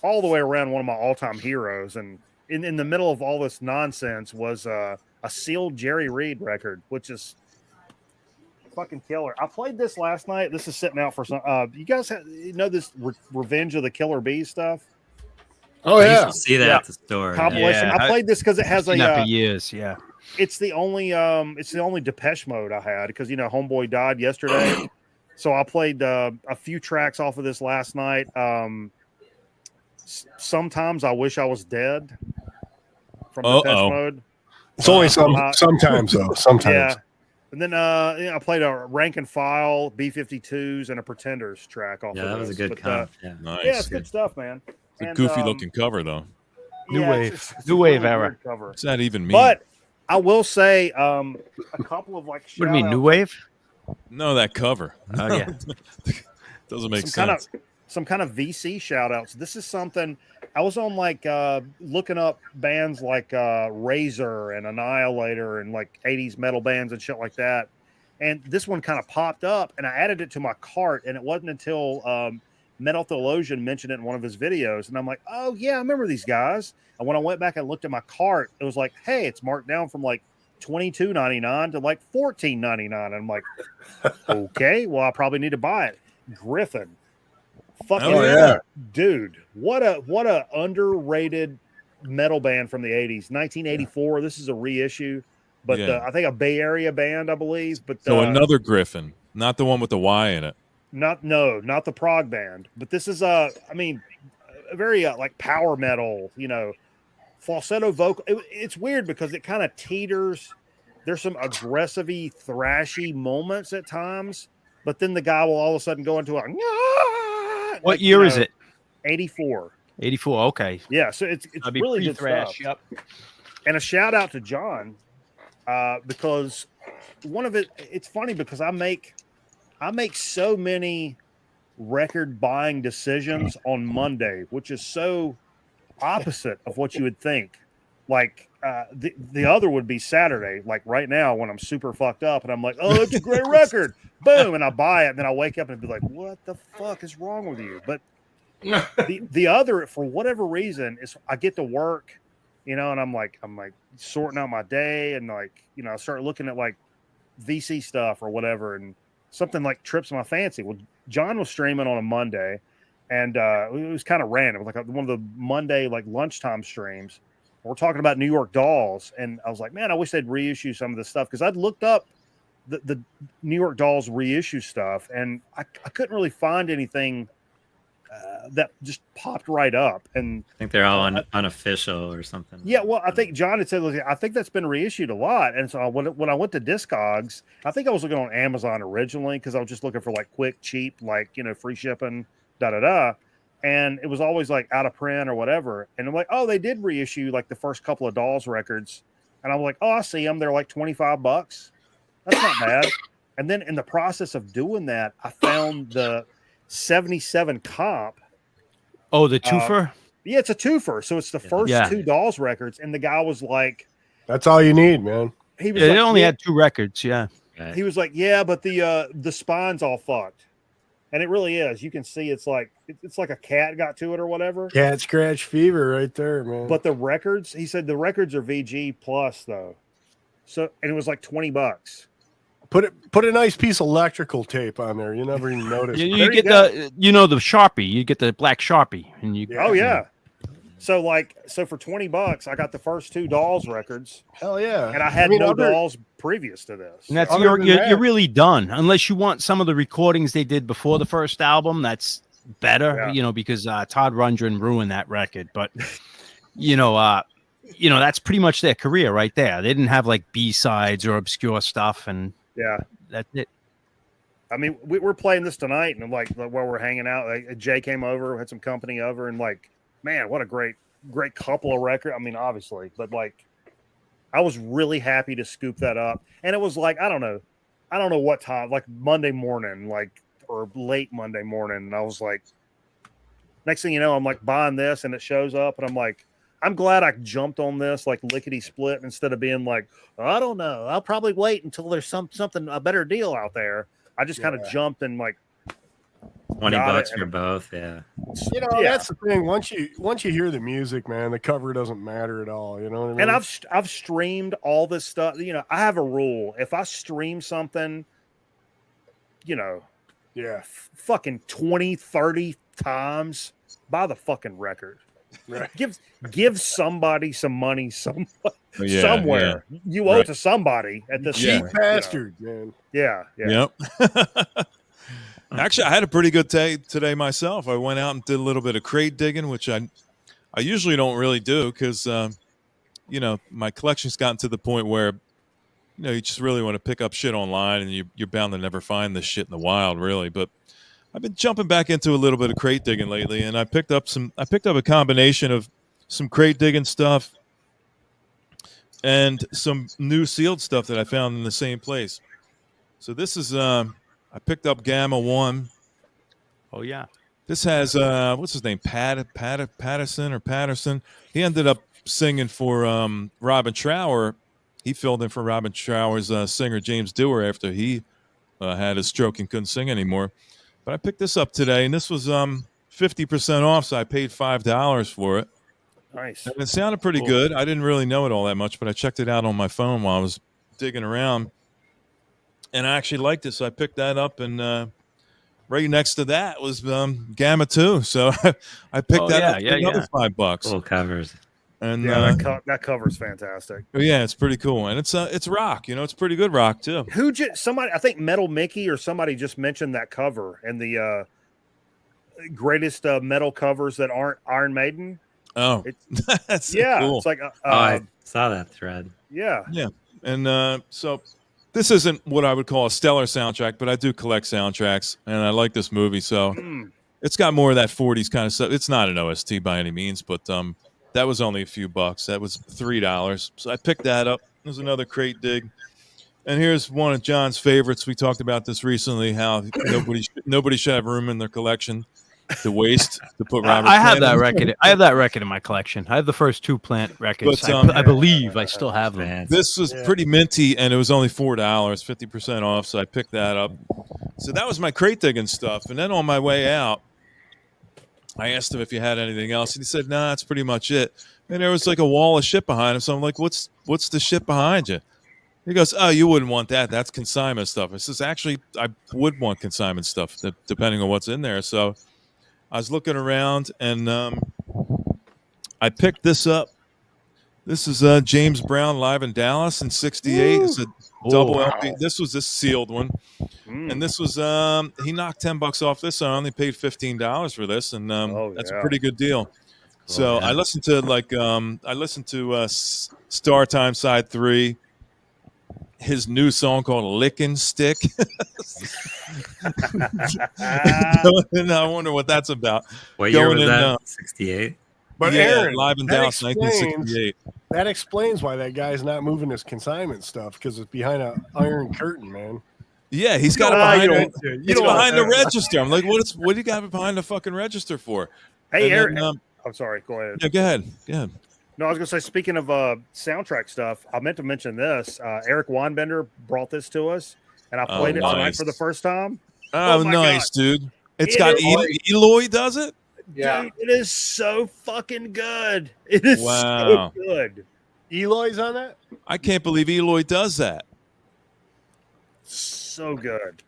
all the way around one of my all-time heroes. And in the middle of all this nonsense was a sealed Jerry Reed record, which is fucking killer. I played this last night. This is sitting out for some. You guys know this Revenge of the Killer Bees stuff? Oh I used yeah, to see that Yeah. at the store. Compilation. Yeah, I played this because it has Seen that a. for years. Yeah. It's the only Depeche Mode I had because Homeboy died yesterday, so I played a few tracks off of this last night. Sometimes I Wish I Was Dead from Depeche Mode. it's only sometimes though. Sometimes. Yeah, and then I played a Rank and File, B-52s, and a Pretenders track off. Yeah, of that was a this. good But, comp. Yeah. Nice. yeah, it's good stuff, man. It's a And, goofy looking cover though. New yeah, wave. it's New a wave really era. weird cover. What's that even mean? But I will say a couple of like. What do you mean, shout-outs. new wave? No, that cover. Oh yeah. Doesn't make some sense. some kind of VC shout outs. This is something I was on like looking up bands like Razor and Annihilator and like 80s metal bands and shit like that. And this one kind of popped up and I added it to my cart. And it wasn't until Metal Theologian mentioned it in one of his videos. And I'm like, oh yeah, I remember these guys. And when I went back and looked at my cart, it was like, hey, it's marked down from like $22.99 to like $14.99. And I'm like, okay, well, I probably need to buy it. Griffin. Fucking Oh, yeah. dude, what a underrated metal band from the 80s. 1984. This is a reissue, but Yeah. I think a Bay Area band, I believe. But So another Griffin, not the one with the Y in it. not the prog band, but this is a very like power metal, falsetto vocal. It's weird because it kind of teeters there's some aggressive-y, thrashy moments at times, but then the guy will all of a sudden go into a What year is it? 84. 84. Okay. Yeah, so it's really good thrash. stuff. Yep. And a shout out to John, because it's funny because I make so many record buying decisions on Monday, which is so opposite of what you would think. Like the other would be Saturday, like right now when I'm super fucked up and I'm like, oh, it's a great record. Boom, and I buy it, and then I wake up and be like, what the fuck is wrong with you? But the other, for whatever reason, is I get to work, and I'm like sorting out my day, and like, I start looking at like VC stuff or whatever, and something like trips my fancy. Well, John was streaming on a Monday, and it was kind of random. It was like one of the Monday like lunchtime streams. We're talking about New York Dolls, and I was like, man, I wish they'd reissue some of this stuff, because I'd looked up the New York Dolls reissue stuff, and I couldn't really find anything that just popped right up. And I think they're all unofficial or something. Yeah, well, I think John had said, I think that's been reissued a lot. And so when I went to Discogs, I think I was looking on Amazon originally because I was just looking for like quick, cheap, like, free shipping, da-da-da. And it was always like out of print or whatever. And I'm like, oh, they did reissue like the first couple of Dolls records. And I'm like, oh, I see them. They're like $25. That's not bad. And then in the process of doing that, I found the 77 comp. Oh, the twofer? Yeah, it's a twofer. So it's the first two Dolls records. And the guy was like, that's all you need, man. He was they only had 2 records. Yeah. He was like, yeah, but the spine's all fucked. And it really is. You can see it's like a cat got to it or whatever. Cat scratch fever right there, man. But the records, he said the records are VG plus though. So, and it was like $20. Put a nice piece of electrical tape on there. You never even notice. You get the Sharpie. You get the black Sharpie, and you. Oh yeah. So for $20, I got the first 2 Dolls records. Hell yeah! And I had no Dolls previous to this. And that's you're really done, unless you want some of the recordings they did before the first album. That's better, because Todd Rundgren ruined that record. But that's pretty much their career right there. They didn't have like B-sides or obscure stuff, and that's it. I mean, we're playing this tonight, and like while we're hanging out, Jay came over, had some company over, and like, man, what a great couple of records. I mean, obviously, but like, I was really happy to scoop that up. And it was like, I don't know what time, like Monday morning, like, or late Monday morning. And I was like, next thing you know, I'm like buying this, and it shows up, and I'm like, I'm glad I jumped on this like lickety split instead of being like, I don't know, I'll probably wait until there's a better deal out there. I just kind of jumped and like $20 for both. Yeah. That's the thing. Once you hear the music, man, the cover doesn't matter at all. You know what I mean? And I've streamed all this stuff. I have a rule. If I stream something, fucking 20, 30 times, buy the fucking record. Right. Give somebody some money somewhere. Yeah. You owe it to somebody at this cheap bastard, man. Yeah. Yep. Actually, I had a pretty good day today myself. I went out and did a little bit of crate digging, which I usually don't really do because, my collection's gotten to the point where, you just really want to pick up shit online, and you're bound to never find this shit in the wild, really. But I've been jumping back into a little bit of crate digging lately, and I picked up a combination of some crate digging stuff and some new sealed stuff that I found in the same place. So this is I picked up Gamma 1. Oh, yeah. This has, what's his name? Patterson. He ended up singing for Robin Trower. He filled in for Robin Trower's singer, James Dewar, after he had a stroke and couldn't sing anymore. But I picked this up today, and this was 50% off, so I paid $5 for it. Nice. And it sounded pretty good. I didn't really know it all that much, but I checked it out on my phone while I was digging around. And I actually liked it, so I picked that up, and right next to that was Gamma 2. So I picked that up for another $5. Cool covers. And that cover's fantastic. Yeah, it's pretty cool, and it's rock. It's pretty good rock too. Somebody, I think Metal Mickey or somebody just mentioned that cover and the greatest metal covers that aren't Iron Maiden. Oh, that's cool. Cool. It's like I saw that thread. Yeah. And so this isn't what I would call a stellar soundtrack, but I do collect soundtracks, and I like this movie. So it's got more of that 40s kind of stuff. It's not an OST by any means, but that was only a few bucks. That was $3. So I picked that up. There's another crate dig. And here's one of John's favorites. We talked about this recently, how nobody should have room in their collection to waste to put Robert. I have Plant that in. record. I have that record in my collection. I have the first 2 Plant records. But, I believe I still have them. This was pretty minty, and it was only $4, 50% off. So I picked that up. So that was my crate digging stuff. And then on my way out, I asked him if he had anything else, and he said, "Nah, that's pretty much it." And there was like a wall of shit behind him. So I'm like, "What's the shit behind you?" He goes, "Oh, you wouldn't want that. That's consignment stuff." I says, "Actually, I would want consignment stuff, depending on what's in there." So I was looking around, and I picked this up. This is James Brown live in Dallas in '68. It's a double LP. This was this sealed one, and this was he knocked $10 off this. So I only paid $15 for this, and that's a pretty good deal. So I listened to Star Time Side 3. His new song called "Lickin' Stick." And I wonder what that's about. What year was that? 68. But yeah, Aaron, live in Dallas, 1968. That explains why that guy's not moving his consignment stuff, because it's behind an iron curtain, man. Yeah, he's got it behind. It's behind the register. I'm like, what do you got it behind the fucking register for? Hey, Aaron. I'm sorry. Go ahead. Yeah, go ahead. Go ahead. No, I was going to say, speaking of soundtrack stuff, I meant to mention this. Eric Weinbender brought this to us, and I played it tonight for the first time. Oh, nice, God. Dude. It's got Eloy does it? Yeah. Dude, it is so fucking good. It is so good. Eloy's on that? I can't believe Eloy does that. So good.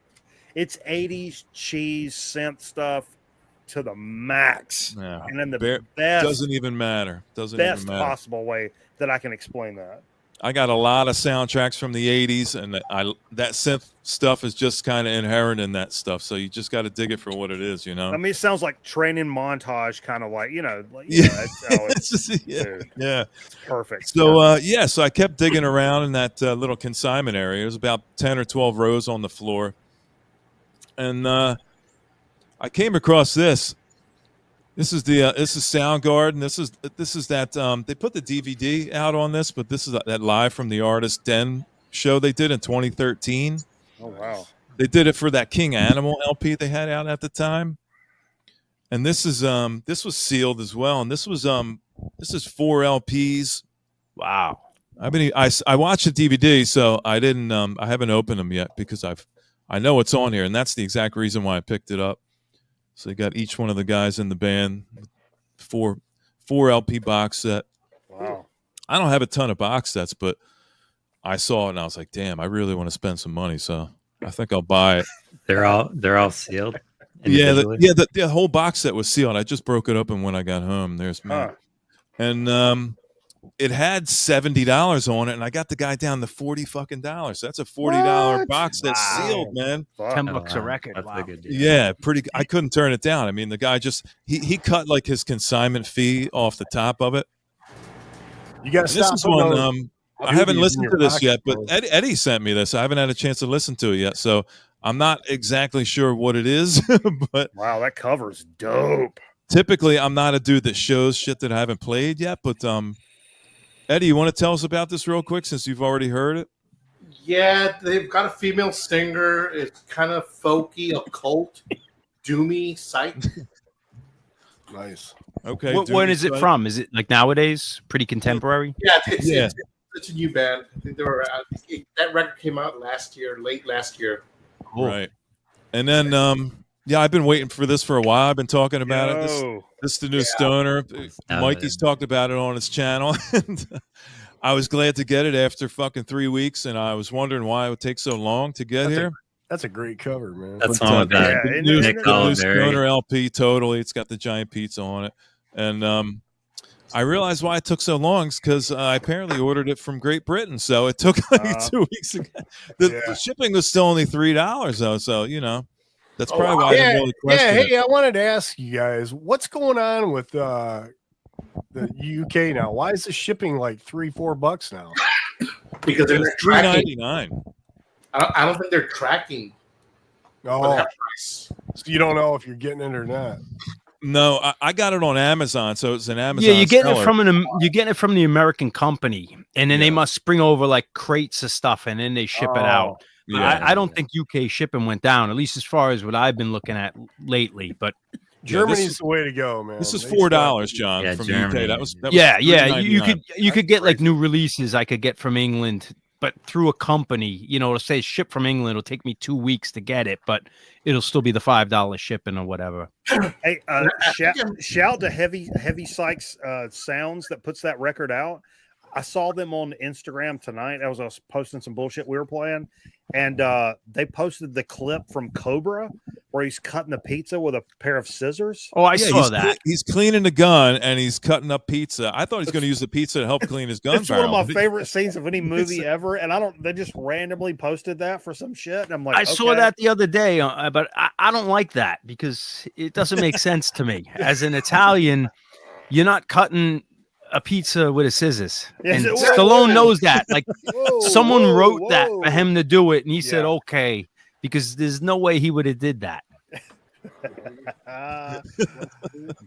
It's 80s cheese synth stuff to the max, and in the best doesn't even matter. Best possible way that I can explain that. I got a lot of soundtracks from the 80s, and that synth stuff is just kind of inherent in that stuff. So you just got to dig it for what it is, you know. I mean, it sounds like training montage, kind of like yeah, it's perfect. So so I kept digging around in that little consignment area. It was about 10 or 12 rows on the floor, and I came across this. This is Soundgarden. This is that they put the DVD out on this, but this is that Live from the Artist Den show they did in 2013. Oh wow! They did it for that King Animal LP they had out at the time, and this was sealed as well. And this is 4 LPs. Wow! I watched the DVD, so I didn't I haven't opened them yet because I know it's on here, and that's the exact reason why I picked it up. So you got each one of the guys in the band, 4 LP box set. Wow. I don't have a ton of box sets, but I saw it and I was like, damn, I really want to spend some money. So I think I'll buy it. They're all sealed. Yeah, the whole box set was sealed. I just broke it open when I got home. There's me. And it had $70 on it, and I got the guy down to $40 fucking dollars. That's a $40 box that's sealed, man. $10 a record. That's a good deal. Yeah, pretty. I couldn't turn it down. I mean, the guy just he cut like his consignment fee off the top of it. You got to stop. This is one. I haven't listened to this yet, but Eddie sent me this. I haven't had a chance to listen to it yet, so I'm not exactly sure what it is. But wow, that cover's dope. Typically, I'm not a dude that shows shit that I haven't played yet, but Eddie, you want to tell us about this real quick since you've already heard it? Yeah, they've got a female singer. It's kind of folky, occult, doomy psych. Nice. Okay. When is it from? Is it like nowadays? Pretty contemporary? Yeah, it's a new band. I think that record came out late last year. Cool. Right. And then I've been waiting for this for a while. I've been talking about it. This is the new Stoner. Mikey's talked about it on his channel. And I was glad to get it after fucking 3 weeks, and I was wondering why it would take so long to get here. That's a great cover, man. That's one with that. The new Stoner LP, totally. It's got the giant pizza on it. And I realized why it took so long is because I apparently ordered it from Great Britain, so it took like 2 weeks ago. The shipping was still only $3 though, so you know that's probably why I didn't really question it. Hey, I wanted to ask you guys, what's going on with the UK now? Why is the shipping like $3-4 now? because they're It's tracking. $3.99. I don't think they're tracking. Oh, that price. so you don't know if you're getting it or not. No, I got it on Amazon, so it's an Amazon. Yeah, you're getting seller. it from you're getting it from the American company, and then they Yeah. must bring over like crates of stuff, and then they ship it out. Yeah, I don't think UK shipping went down, at least as far as what I've been looking at lately. But Germany's the way to go, man. This is They $4, start- John, Yeah, from Germany. UK. That was yeah, you $3.99. could get like new releases I could get from England, but through a company, you know, to say ship from England, it'll take me 2 weeks to get it, but it'll still be the $5 shipping or whatever. Hey, shout to Heavy Sykes Sounds that puts that record out. I saw them on Instagram tonight. I was posting some bullshit we were playing, and they posted the clip from Cobra where he's cutting the pizza with a pair of scissors. Oh, I saw that. He's cleaning the gun and he's cutting up pizza. I thought he's going to use the pizza to help clean his gun It's barrel. one of my favorite scenes of any movie ever, and they just randomly posted that for some shit. And I'm like, I saw that the other day, but I don't like that because it doesn't make sense to me. As an Italian, you're not cutting a pizza with a scissors. Yes, And whoa, Stallone knows that. Like someone whoa, wrote that whoa. for him to do it, and he said, Yeah. okay, because there's no way he would have did that.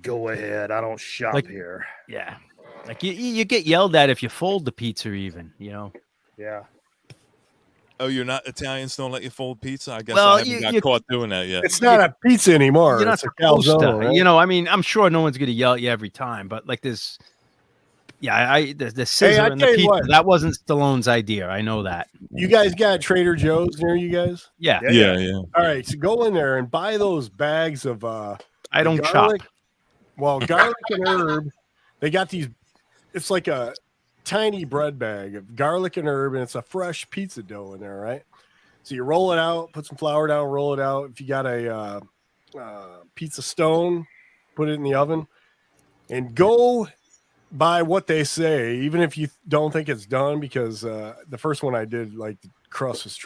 Go ahead. I don't shop Like- here. Yeah. Like you get yelled at if you fold the pizza even, you know. Yeah. Oh, you're not Italians don't let you fold pizza? I guess Well, I haven't got caught doing that yet. It's not a pizza anymore. You're not It's a supposed to. calzone, right? You know, I mean, I'm sure no one's gonna yell at you every time, but like this the scissor I and the tell you pizza, what. that wasn't Stallone's idea. I know that. You guys got Trader Joe's near you guys? Yeah. Yeah. All right, so go in there and buy those bags of I don't garlic. chop. Well, garlic and herb. They got these. It's like a tiny bread bag of garlic and herb, and it's a fresh pizza dough in there, right? So you roll it out, put some flour down, roll it out. If you got a pizza stone, put it in the oven, and go by what they say, even if you don't think it's done, because the first one I did, like the crust was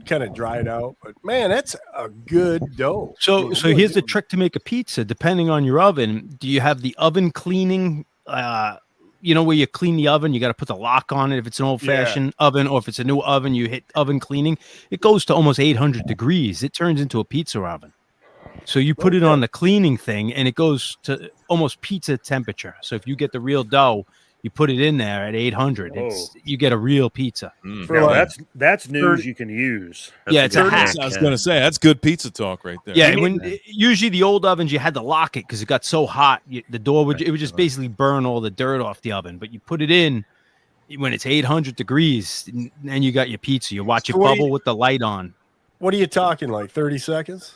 kind of dried out. But man, that's a good dough. So here's the trick to make a pizza. Depending on your oven, do you have the oven cleaning? You know where you clean the oven, you got to put the lock on it. If it's an old-fashioned oven, or if it's a new oven, you hit oven cleaning. It goes to almost 800 degrees. It turns into a pizza oven. So you put it on the cleaning thing, and it goes to almost pizza temperature. So if you get the real dough, you put it in there at 800. You get a real pizza. For Now, like, that's news you can use. Yeah, it's a hack. I was going to say that's good pizza talk right there. Yeah, usually the old ovens you had to lock it because it got so hot. The door would just basically burn all the dirt off the oven. But you put it in when it's 800 degrees, and you got your pizza. You watch it bubble with the light on. what are you talking, like 30 seconds?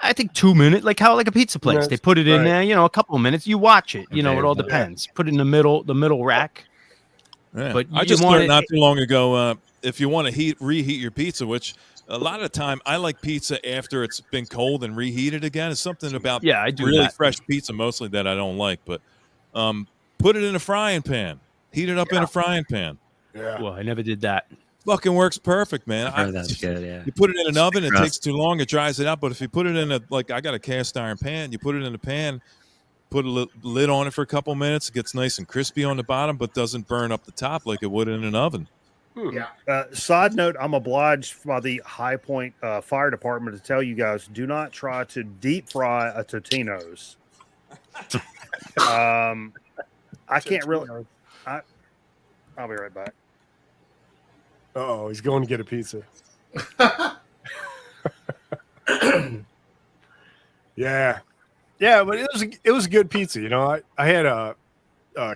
I think 2 minutes, like a pizza place. Minutes, They put it in right. there, you know, a couple of minutes. You watch it, you know, Okay, it all yeah. depends. Put it in the middle rack. Yeah. But I you just want learned it- not too long ago, if you want to reheat your pizza, which a lot of the time I like pizza after it's been cold and reheated again. It's something about I do really that. fresh pizza mostly that I don't like. But put it in a frying pan. Heat it up in a frying pan. Yeah. Well, I never did that. Fucking works perfect, man. I heard that's good. Yeah. You put it in an oven, it Crust. takes too long, it dries it out. But if you put it in I got a cast iron pan, you put it in a pan, put a lid on it for a couple minutes, it gets nice and crispy on the bottom, but doesn't burn up the top like it would in an oven. Side note, I'm obliged by the High Point Fire Department to tell you guys, do not try to deep fry a Totino's. I can't really. I'll be right back. Oh, he's going to get a pizza. Yeah, but it was a good pizza. You know, I had a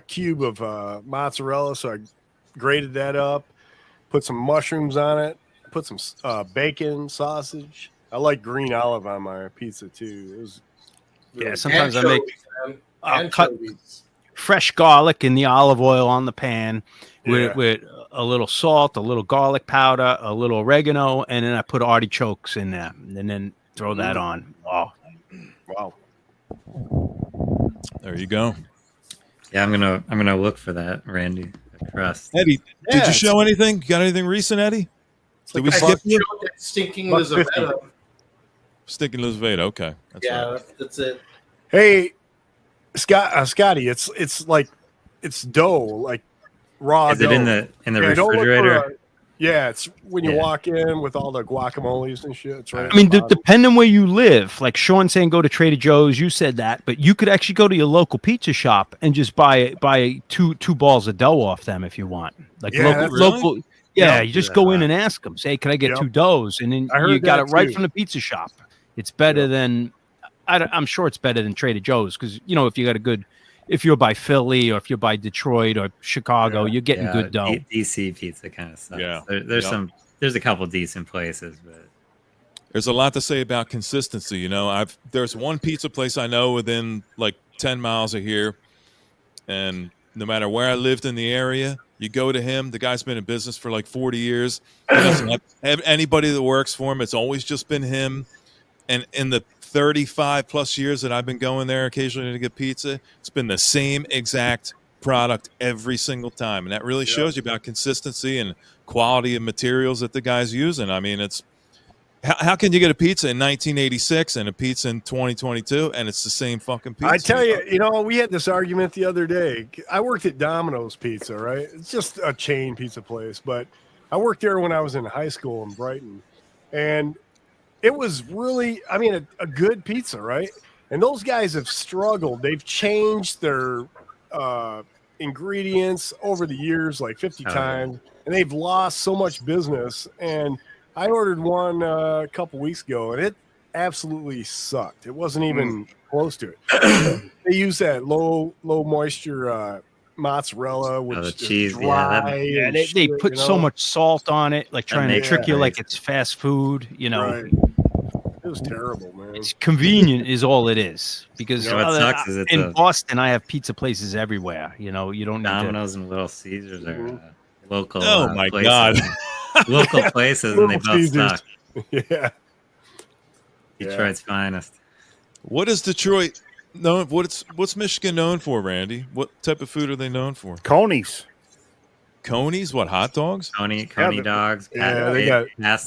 cube of mozzarella, so I grated that up, put some mushrooms on it, put some bacon, sausage. I like green olive on my pizza too. It was really Sometimes I make I'll cut fresh garlic in the olive oil on the pan with a little salt, a little garlic powder, a little oregano, and then I put artichokes in there, and then throw that on. Oh, wow. There you go. Yeah, I'm gonna look for that, Randy. The crust. Eddie, Yeah, did you show anything? You got anything recent, Eddie? Did we like a skip you? Stinking $1.50. Elizabeth. Sticking Elizabeth. Okay. That's Yeah, right. that's it. Hey, Scotty, it's like it's dough. Like raw. Is it in the Don't look for refrigerator? yeah, it's when you Yeah. walk in with all the guacamoles and shit. It's right. I mean, depending where you live, like Sean saying, go to Trader Joe's. You said that, but you could actually go to your local pizza shop and just buy two balls of dough off them if you want. Like Yeah, local, that's- local. Yeah, Yep. you just go in and ask them. Say, "Can I get Yep. 2 doughs?" And then I you heard got that it right too. from the pizza shop. It's better Yep. than I'm sure it's better than Trader Joe's because if you got a good, if you're by Philly or if you're by Detroit or Chicago, Yeah. you're getting good dough. DC pizza kind of sucks. Yeah. There's a couple decent places, but There's a lot to say about consistency. There's one pizza place I know within like 10 miles of here, and no matter where I lived in the area, you go to him. The guy's been in business for like 40 years. He doesn't have anybody that works for him. It's always just been him. And in the 35 plus years that I've been going there occasionally to get pizza, it's been the same exact product every single time. And that really shows you about consistency and quality of materials that the guy's using. I mean, it's how can you get a pizza in 1986 and a pizza in 2022 and it's the same fucking pizza? I tell you, we had this argument the other day. I worked at Domino's Pizza, right? It's just a chain pizza place, but I worked there when I was in high school in Brighton, and it was really, a good pizza, right? And those guys have struggled. They've changed their ingredients over the years like 50 times, and they've lost so much business. And I ordered one a couple weeks ago, and it absolutely sucked. It wasn't even close to it. They use that low moisture mozzarella, which the cheese, is dry. Yeah, they put so much salt on it, like trying to trick you like it's fast food. Right. It was terrible, man. It's convenient is all it is. Because what sucks is it's in Boston, I have pizza places everywhere. You don't need Domino's and Little Caesars are local. Oh my places. God. Local places, and they both suck. Yeah. Detroit's finest. What is Detroit known? What's Michigan known for, Randy? What type of food are they known for? Coney's. Coney's? What, hot dogs? Coney dogs. Yeah, they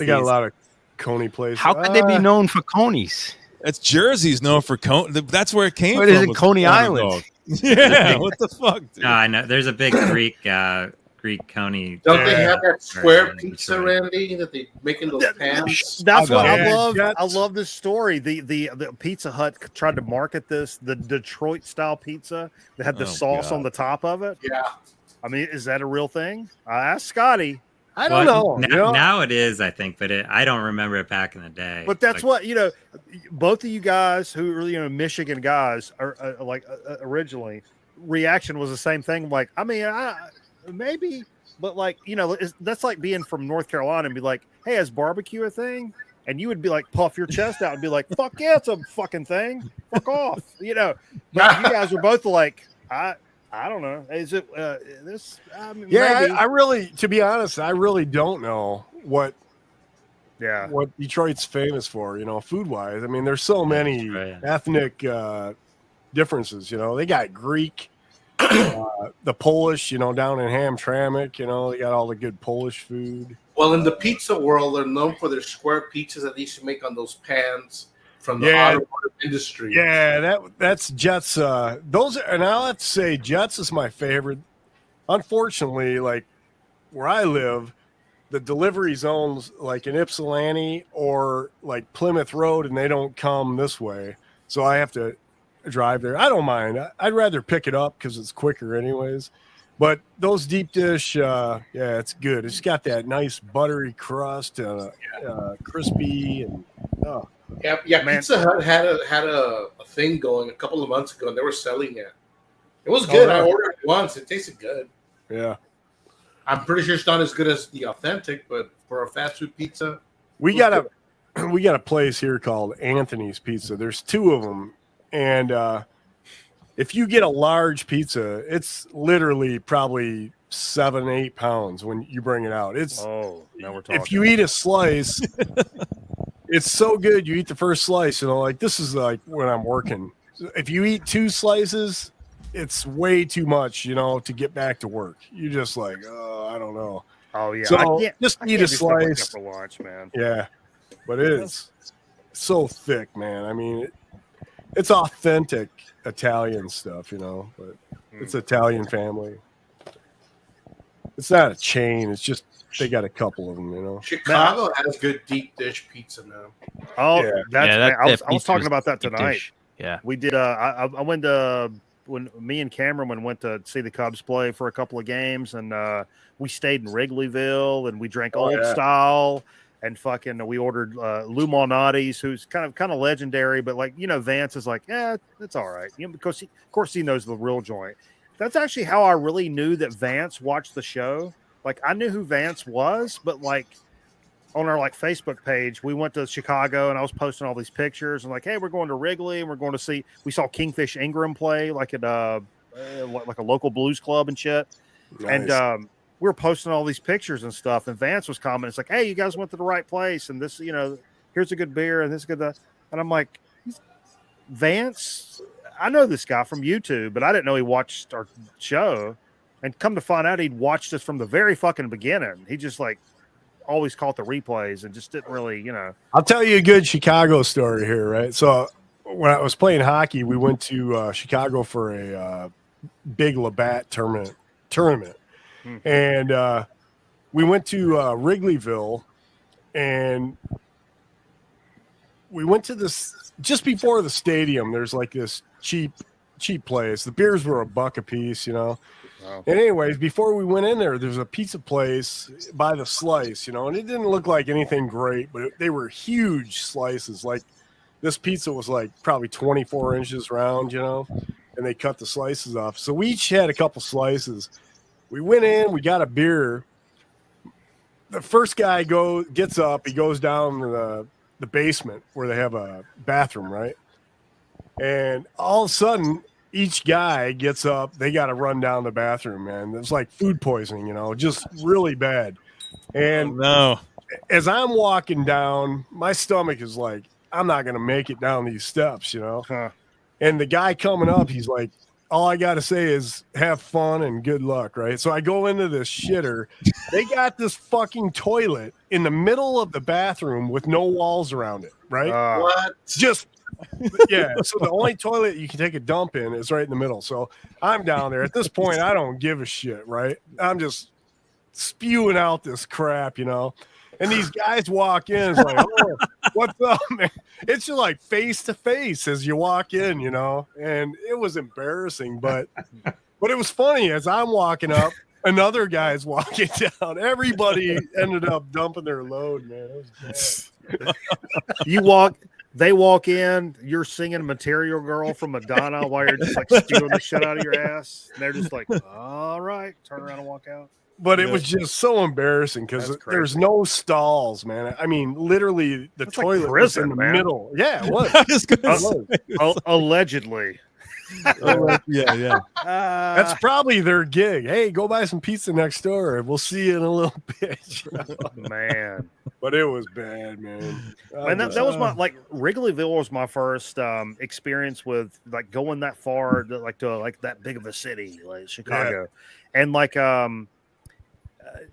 got a lot of Coney places. How could they be known for Coney's? That's Jersey's known for Coney. That's where it came What from. is it, was Coney hot Island? dog. Yeah, what the fuck, dude? No, I know. There's a big Greek Coney. Don't they have that square in pizza, Detroit. Randy, that they make in those pans? That's what I Yeah, love. Jets. I love this story. The Pizza Hut tried to market the Detroit style pizza that had the Oh, sauce God. on the top of it. Yeah. I mean, is that a real thing? I asked Scotty, I don't know. Now it is, I think, but I don't remember it back in the day. but that's what both of you guys who are Michigan guys are originally reaction was the same thing. Like, I mean, maybe, but that's like being from North Carolina and be like, hey, is barbecue a thing? And you would be like, puff your chest out and be like, fuck yeah, it's a fucking thing. Fuck off. But you guys were both like, I don't know. Is it this? Yeah, maybe. I really, to be honest, I really don't know what Detroit's famous for, food wise. I mean, there's so many ethnic differences. They got Greek, the Polish, down in Hamtramck. They got all the good Polish food. Well, in the pizza world, they're known for their square pizzas that they used to make on those pans from the automotive industry. Yeah, that's Jets. And I'll have to say, Jets is my favorite. Unfortunately, like where I live, the delivery zones like in Ypsilanti or like Plymouth Road, and they don't come this way, so I have to drive there. I don't mind. I'd rather pick it up because it's quicker, anyways. But those deep dish, it's good. It's got that nice buttery crust, crispy, and Yeah. Pizza Hut had a thing going a couple of months ago, and they were selling it. It was good. I ordered it once. It tasted good. Yeah. I'm pretty sure it's not as good as the authentic, but for a fast food pizza, we got a place here called Anthony's Pizza. There's 2 of them, and if you get a large pizza, it's literally probably 7-8 pounds when you bring it out. Now we're talking. If you eat a slice, it's so good. You eat the first slice, like this is like when I'm working. If you eat 2 slices, it's way too much, to get back to work. You're just like, oh, I don't know. Oh yeah. So I just can't eat a do stuff like that slice for lunch, man. Yeah, but it is so thick, man. I mean, it's authentic Italian stuff, but it's Italian family. It's not a chain. It's just they got a couple of them, you know. Chicago has good deep dish pizza now. Oh, Yeah. I was talking about that tonight. Yeah, we did. I went to when me and Cameron went to see the Cubs play for a couple of games, and we stayed in Wrigleyville and we drank old style. And fucking, we ordered Lou Malnati's, who's kind of legendary, but like, you know, Vance is like, yeah, that's all right, you know, because of course he knows the real joint. That's actually how I really knew that Vance watched the show. Like, I knew who Vance was, but like on our like Facebook page, we went to Chicago and I was posting all these pictures and like, hey, we're going to Wrigley and we're going to see. We saw Kingfish Ingram play like at like a local blues club and shit. Nice. And we were posting all these pictures and stuff. And Vance was commenting, it's like, hey, you guys went to the right place, and this, you know, here's a good beer and this is good. And I'm like, Vance, I know this guy from YouTube, but I didn't know he watched our show. And come to find out, he'd watched us from the very fucking beginning. He just like always caught the replays and just didn't really, you know. I'll tell you a good Chicago story here, right? So when I was playing hockey, we went to Chicago for a big Labatt tournament. And we went to Wrigleyville, and we went to this just before the stadium. There's like this cheap place. The beers were $1 a piece, you know. Wow. And anyways, before we went in there's a pizza place by the slice, you know, and it didn't look like anything great, but they were huge slices. Like, this pizza was like probably 24 inches round, you know, and they cut the slices off. So we each had a couple slices. We went in, we got a beer. The first guy gets up, he goes down to the basement where they have a bathroom, right? And all of a sudden, each guy gets up, they got to run down the bathroom, man. It's like food poisoning, you know, just really bad. And as I'm walking down, my stomach is like, I'm not going to make it down these steps, you know? And the guy coming up, he's like, all I got to say is have fun and good luck, right? So I go into this shitter. They got this fucking toilet in the middle of the bathroom with no walls around it, right? What? Just, yeah. So the only toilet you can take a dump in is right in the middle. So I'm down there. At this point, I don't give a shit, right? I'm just spewing out this crap, you know? And these guys walk in, it's like, oh, what's up, man? It's just like face to face as you walk in, you know. And it was embarrassing, but it was funny. As I'm walking up, another guy's walking down. Everybody ended up dumping their load, man. It was bad. They walk in, you're singing Material Girl from Madonna while you're just like stealing the shit out of your ass. And they're just like, all right, turn around and walk out. But it was just so embarressing because there's no stalls, man. I mean, literally, the toilet like prison, was in the middle. Yeah, it was. Allegedly. Yeah. That's probably their gig. Hey, go buy some pizza next door. We'll see you in a little bit. Man. But it was bad, man. And that was my, like, Wrigleyville was my first experience with, like, going that far to that big of a city, like Chicago. Yeah. And, like,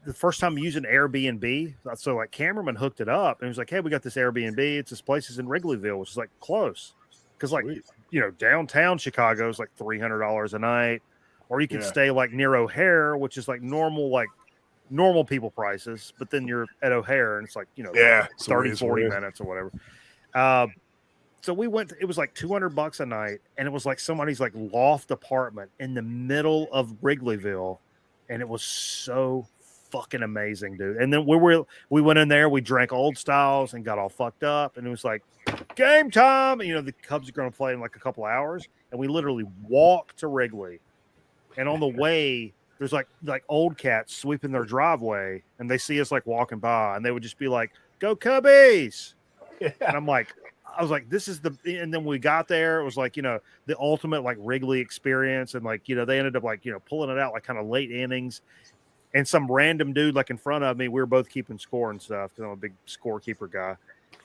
the first time using Airbnb, so like Cameraman hooked it up and he was like, hey, we got this Airbnb. It's this place is in Wrigleyville, which is like close. Because like, you know, downtown Chicago is like $300 a night, or you can stay like near O'Hare, which is like normal people prices. But then you're at O'Hare and it's like, you know, 30, 40 minutes or whatever. So we went, it was like $200 a night. And it was like somebody's like loft apartment in the middle of Wrigleyville. And it was so fucking amazing, dude. And then we went in there, we drank old styles and got all fucked up, and it was like game time. You know, the Cubs are going to play in like a couple hours, and we literally walked to Wrigley. And on the way, there's like old cats sweeping their driveway, and they see us like walking by, and they would just be like, "Go Cubbies!" Yeah. And I was like, this is and then we got there, it was like, you know, the ultimate like Wrigley experience. And like, you know, they ended up like, you know, pulling it out like kind of late innings. And some random dude like in front of me, we were both keeping score and stuff because I'm a big scorekeeper guy.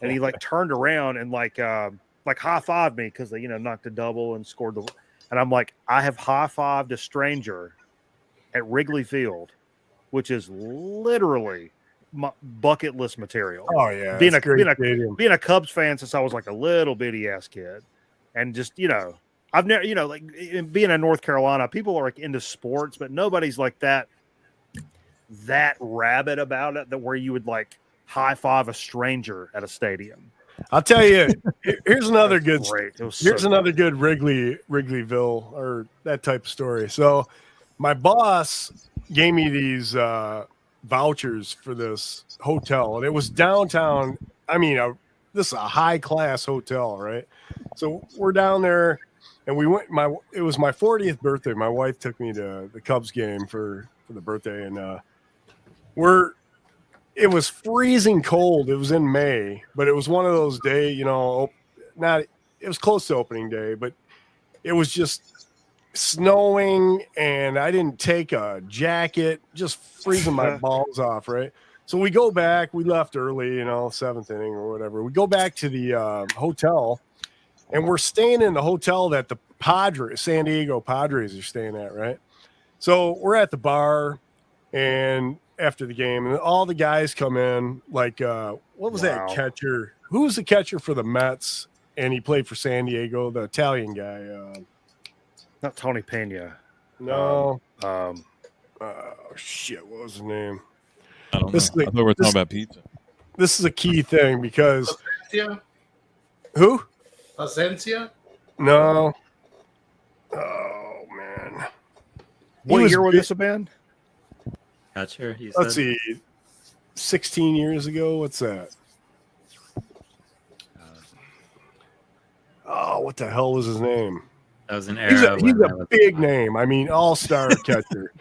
And he like turned around and like high-fived me because they, you know, knocked a double and scored and I'm like, I have high-fived a stranger at Wrigley Field, which is literally my bucket list material. Oh yeah, being a Cubs fan since I was like a little bitty ass kid, and just, you know, I've never, you know, like being in North Carolina, people are like into sports, but nobody's like that. that rabid about it that where you would like high five a stranger at a stadium. I'll tell you. Here's another It was good. great. It was Here's so another good Wrigleyville or that type of story. So, my boss gave me these vouchers for this hotel, and it was downtown. I mean, this is a high class hotel, right? So we're down there, and we went. It was my 40th birthday. My wife took me to the Cubs game for the birthday, and it was freezing cold. It was in May, but it was one of those days, not it was close to opening day, but it was just snowing and I didn't take a jacket, just freezing my balls off, right? So we go back, we left early, 7th inning or whatever. We go back to the hotel and we're staying in the hotel that the San Diego Padres are staying at, right? So we're at the bar and after the game and all the guys come in like what was that catcher? Who was the catcher for the Mets? And he played for San Diego, the Italian guy. Not Tony Pena. No. Shit, what was his name? I don't know. I thought we were talking about pizza. This is a key thing because Asensia? Who? Asensia? No. Oh man. What year would this have been? Catcher. Let's see. 16 years ago. What's that? Oh, what the hell was his name? That was an era. He's a big name. I mean, all-star catcher.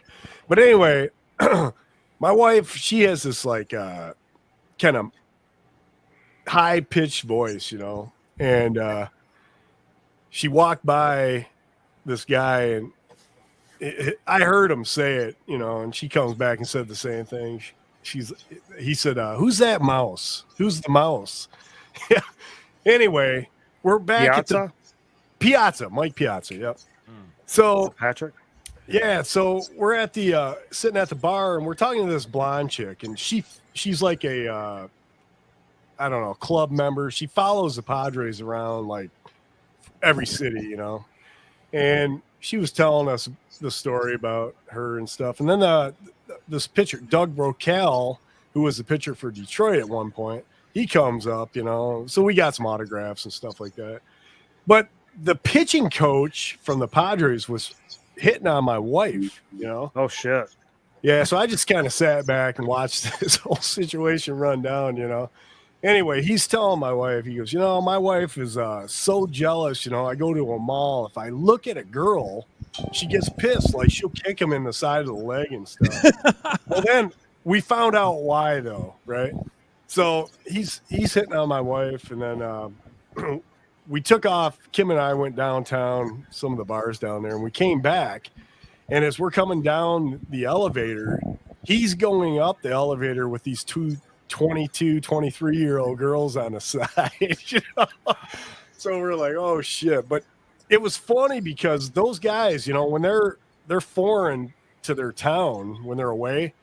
But anyway, my wife, she has this like kind of high-pitched voice, and she walked by this guy, and I heard him say it, and she comes back and said the same thing. He said, "Who's that mouse? Who's the mouse?" Yeah. Anyway. We're back at the Piazza, Mike Piazza. Yep. So Patrick. Yeah. So we're at the sitting at the bar and we're talking to this blonde chick and she's like a I don't know, club member. She follows the Padres around like every city, and she was telling us the story about her and stuff. And then this pitcher, Doug Brocal, who was the pitcher for Detroit at one point, he comes up, so we got some autographs and stuff like that. But the pitching coach from the Padres was hitting on my wife, Oh, shit. Yeah, so I just kind of sat back and watched this whole situation run down, Anyway, he's telling my wife, he goes, my wife is so jealous, I go to a mall. If I look at a girl, she gets pissed. Like, she'll kick him in the side of the leg and stuff. Well, then we found out why, though, right? So he's hitting on my wife, and then we took off. Kim and I went downtown, some of the bars down there, and we came back. And as we're coming down the elevator, he's going up the elevator with these two 22, 23-year-old girls on the side. So we're like, oh, shit. But it was funny because those guys, when they're foreign to their town, when they're away,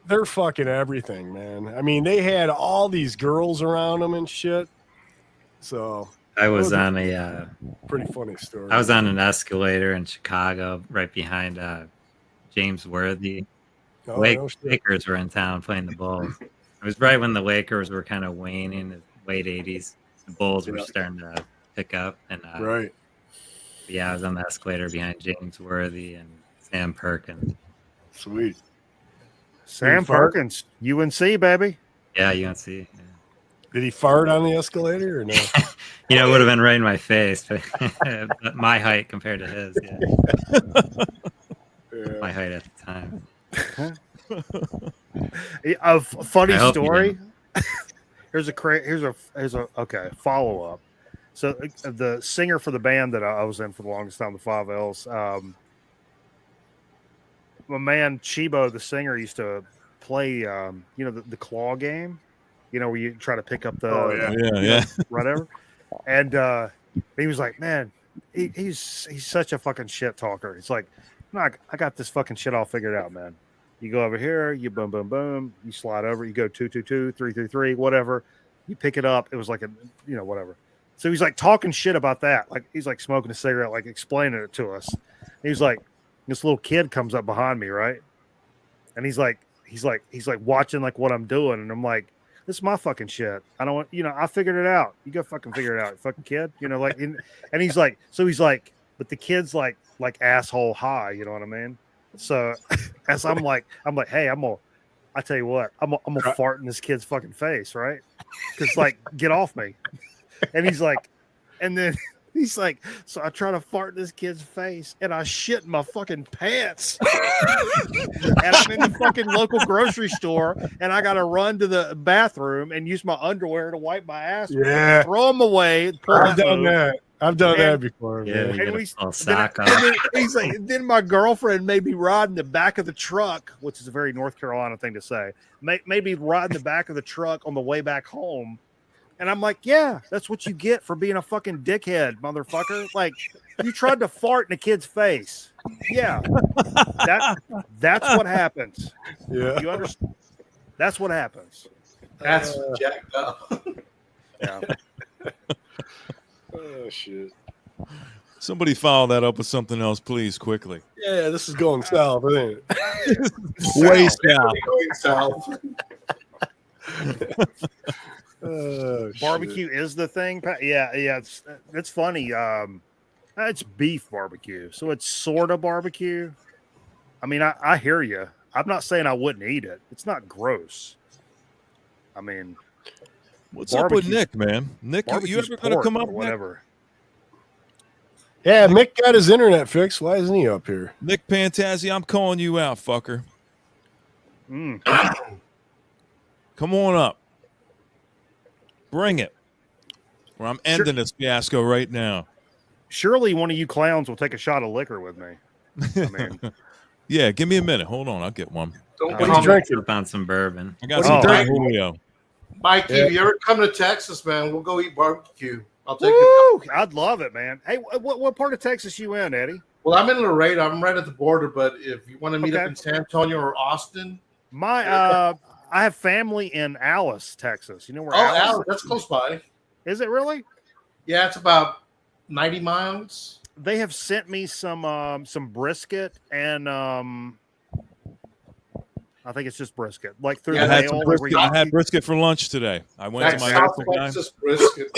they're fucking everything, man. I mean, they had all these girls around them and shit. So I was on a pretty funny story. I was on an escalator in Chicago, right behind James Worthy. Lakers were in town playing the Bulls. It was right when the Lakers were kind of waning in the late '80s. The Bulls were starting to pick up, and right. Yeah, I was on the escalator behind James Worthy and Sam Perkins. Sweet. Sam Perkins, UNC, baby. Yeah, UNC. Yeah. Did he fart on the escalator or no? It would have been right in my face, but my height compared to his. Yeah. My height at the time. A funny story. Here's a follow up. So the singer for the band that I was in for the longest time, the 5Ls, my man Chibo, the singer, used to play, the claw game, where you try to pick up the whatever. And he was like, man, he's such a fucking shit talker. It's like, I got this fucking shit all figured out, man. You go over here, you boom, boom, boom, you slide over, you go 2, 2, 2, 3, 3, 3, whatever. You pick it up. It was like whatever. So he's like talking shit about that. Like he's like smoking a cigarette, like explaining it to us. He's like, this little kid comes up behind me, right? and he's like watching like what I'm doing, and I'm like, this is my fucking shit. I don't want, I figured it out. You go fucking figure it out, you fucking kid. Like, and he's like, but the kid's like asshole high. You know what I mean? So as I'm like, hey, I tell you what, I'm gonna fart in this kid's fucking face, right? Because like, get off me. And he's like, and then he's like, so I try to fart in this kid's face, and I shit in my fucking pants. And I'm in the fucking local grocery store, and I gotta run to the bathroom and use my underwear to wipe my ass. Yeah, throw them away. I've done that. I've done that before. Yeah, Man. He's like, then my girlfriend made me ride in the back of the truck, which is a very North Carolina thing to say. Made me ride in the back of the truck on the way back home. And I'm like, yeah, that's what you get for being a fucking dickhead, motherfucker. Like, you tried to fart in a kid's face. Yeah. That's what happens. Yeah. You understand? That's what happens. That's jacked up. Yeah. Oh, shit. Somebody follow that up with something else, please, quickly. Yeah, this is going south, isn't it? Way south. Going south. Oh, Barbecue is the thing. Yeah. It's funny. It's beef barbecue, so it's sort of barbecue. I mean, I hear you. I'm not saying I wouldn't eat it. It's not gross. I mean, what's up with Nick, man? Nick, you ever gonna come up? Or whatever. Yeah, Mick got his internet fixed. Why isn't he up here? Nick Pantazzi, I'm calling you out, fucker. Come on up. Bring it. Or I'm ending this fiasco right now. Surely one of you clowns will take a shot of liquor with me. I mean, yeah, give me a minute. Hold on, I'll get one. Don't What are you drinking? Found some bourbon. I got some Don Julio. Mikey, if you ever come to Texas, man, we'll go eat barbecue. I'll take woo, you. I'd love it, man. Hey, what part of Texas you in, Eddie? Well, I'm in Laredo. I'm right at the border, but if you want to meet up in San Antonio or Austin, I have family in Alice, Texas. You know where? Alice, that's close by. Is it really? Yeah, it's about 90 miles. They have sent me some brisket and I think it's just brisket. Like through the mail. I had brisket for lunch today. I went to my South local guy. Texas brisket.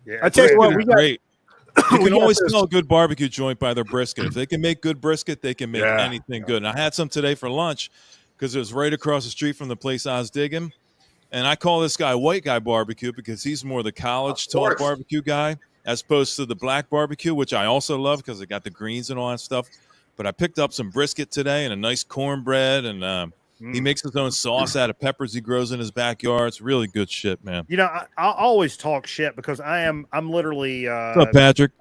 Yeah, I tell you what, we got great. You can always tell a good barbecue joint by their brisket. If they can make good brisket, they can make anything good. And I had some today for lunch because it was right across the street from the place I was digging. And I call this guy White Guy Barbecue because he's more the college taught barbecue guy as opposed to the black barbecue, which I also love because they got the greens and all that stuff. But I picked up some brisket today and a nice cornbread, and he makes his own sauce out of peppers he grows in his backyard. It's really good shit, man. You know, I always talk shit because I'm literally What's up, Patrick?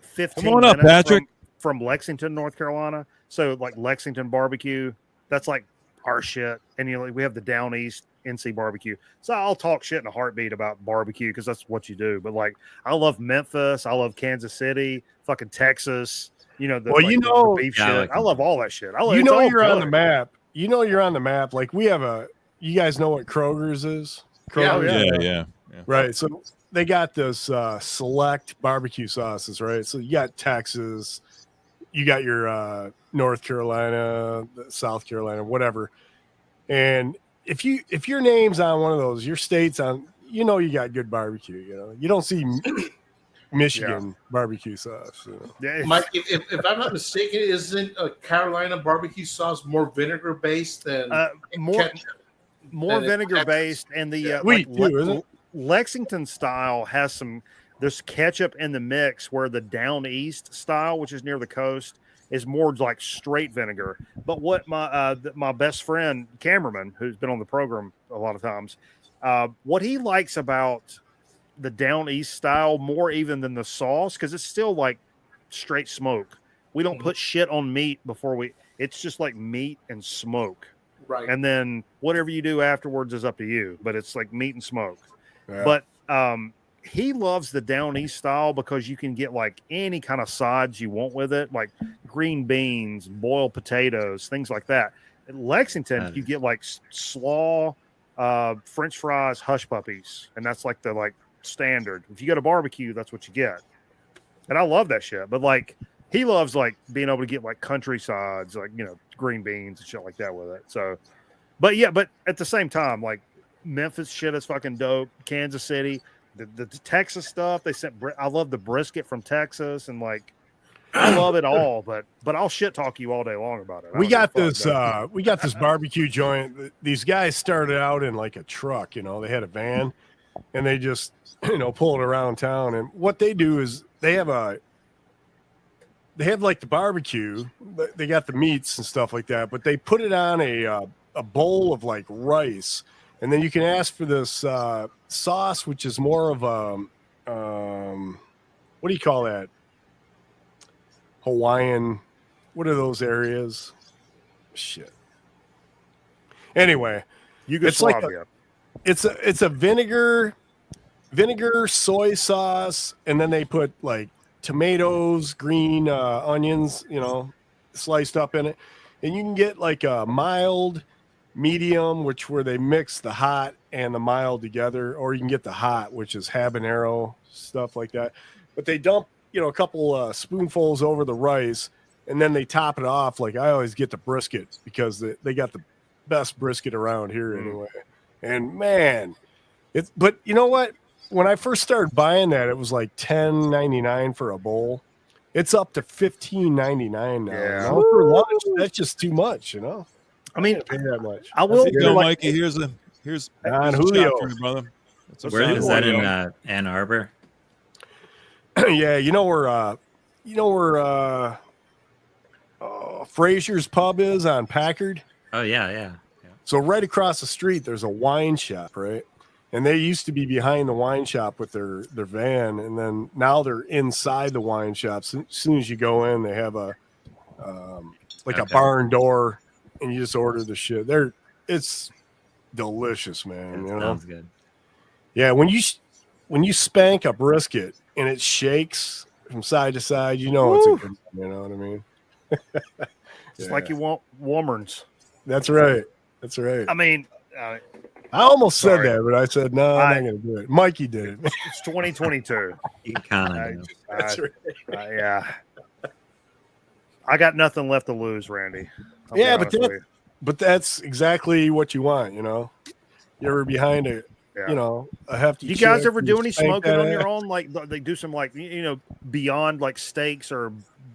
15 Come on up, minutes Patrick. from Lexington, North Carolina. So like Lexington barbecue, that's like our shit. And we have the Down East NC barbecue. So I'll talk shit in a heartbeat about barbecue because that's what you do. But like, I love Memphis, I love Kansas City, fucking Texas. The beef shit. I love all that shit. You're on the map. You know you're on the map. Like we have you guys know what Kroger's is? Kroger's, Yeah. Right. So they got this select barbecue sauces, right? So you got Texas, you got your North Carolina, South Carolina, whatever. And if your name's on one of those, your state's on, you got good barbecue. You don't see Michigan barbecue sauce. Mike, if I'm not mistaken, isn't a Carolina barbecue sauce more vinegar based than more vinegar based? And the Lexington style has there's ketchup in the mix, where the Down East style, which is near the coast, is more like straight vinegar. But what my best friend cameraman, who's been on the program a lot of times, what he likes about the Down East style more even than the sauce, because it's still like straight smoke. We don't put shit on meat it's just like meat and smoke. Right. And then whatever you do afterwards is up to you, but it's like meat and smoke. Yeah. But he loves the Down East style because you can get like any kind of sides you want with it, like green beans, boiled potatoes, things like that. In Lexington, you get like slaw, French fries, hush puppies, and that's like the standard. If you go to barbecue, that's what you get. And I love that shit. But like he loves like being able to get like countrysides, like green beans and shit like that with it. So, but at the same time, like Memphis shit is fucking dope. Kansas City, the Texas stuff they sent. I love the brisket from Texas, and like I love it all. But I'll shit talk you all day long about it. We got this barbecue joint. These guys started out in like a truck. They had a van, and they just pull it around town. And what they do is they have like the barbecue. They got the meats and stuff like that, but they put it on a bowl of like rice, and then you can ask for this sauce, which is more of a what do you call that? Hawaiian. What are those areas? Shit. Anyway, Yugoslavia. It's a vinegar, soy sauce, and then they put like tomatoes, green onions, sliced up in it. And you can get like a mild, medium, where they mix the hot and the mild together, or you can get the hot, which is habanero, stuff like that. But they dump, a couple spoonfuls over the rice, and then they top it off. Like I always get the brisket because they got the best brisket around here anyway. And man, but you know what? When I first started buying that, it was like $10.99 for a bowl. It's up to $15.99 now. Yeah. Now for lunch, that's just too much, I mean, pay that much. I will. Here you go, Mikey. Here's a Julio. shot for you, brother. Where is that in Ann Arbor? Yeah, where Frazier's Pub is on Packard. Oh yeah. So right across the street, there's a wine shop, right? And they used to be behind the wine shop with their van, and then now they're inside the wine shop. So as soon as you go in, they have a barn door, and you just order the shit. It's delicious, man. That sounds good. Yeah, when you spank a brisket and it shakes from side to side, it's a good one, you know what I mean? It's like you want Womerns. That's right. I mean, I almost sorry. said that, but I said, no, I'm not going to do it. Mikey did it. It's 2022. You kind of That's right. Yeah. I got nothing left to lose, Randy. Yeah, but that's exactly what you want, You're ever behind a hefty. You guys ever do any spank smoking that on your ass? own? Like they do some beyond like steaks or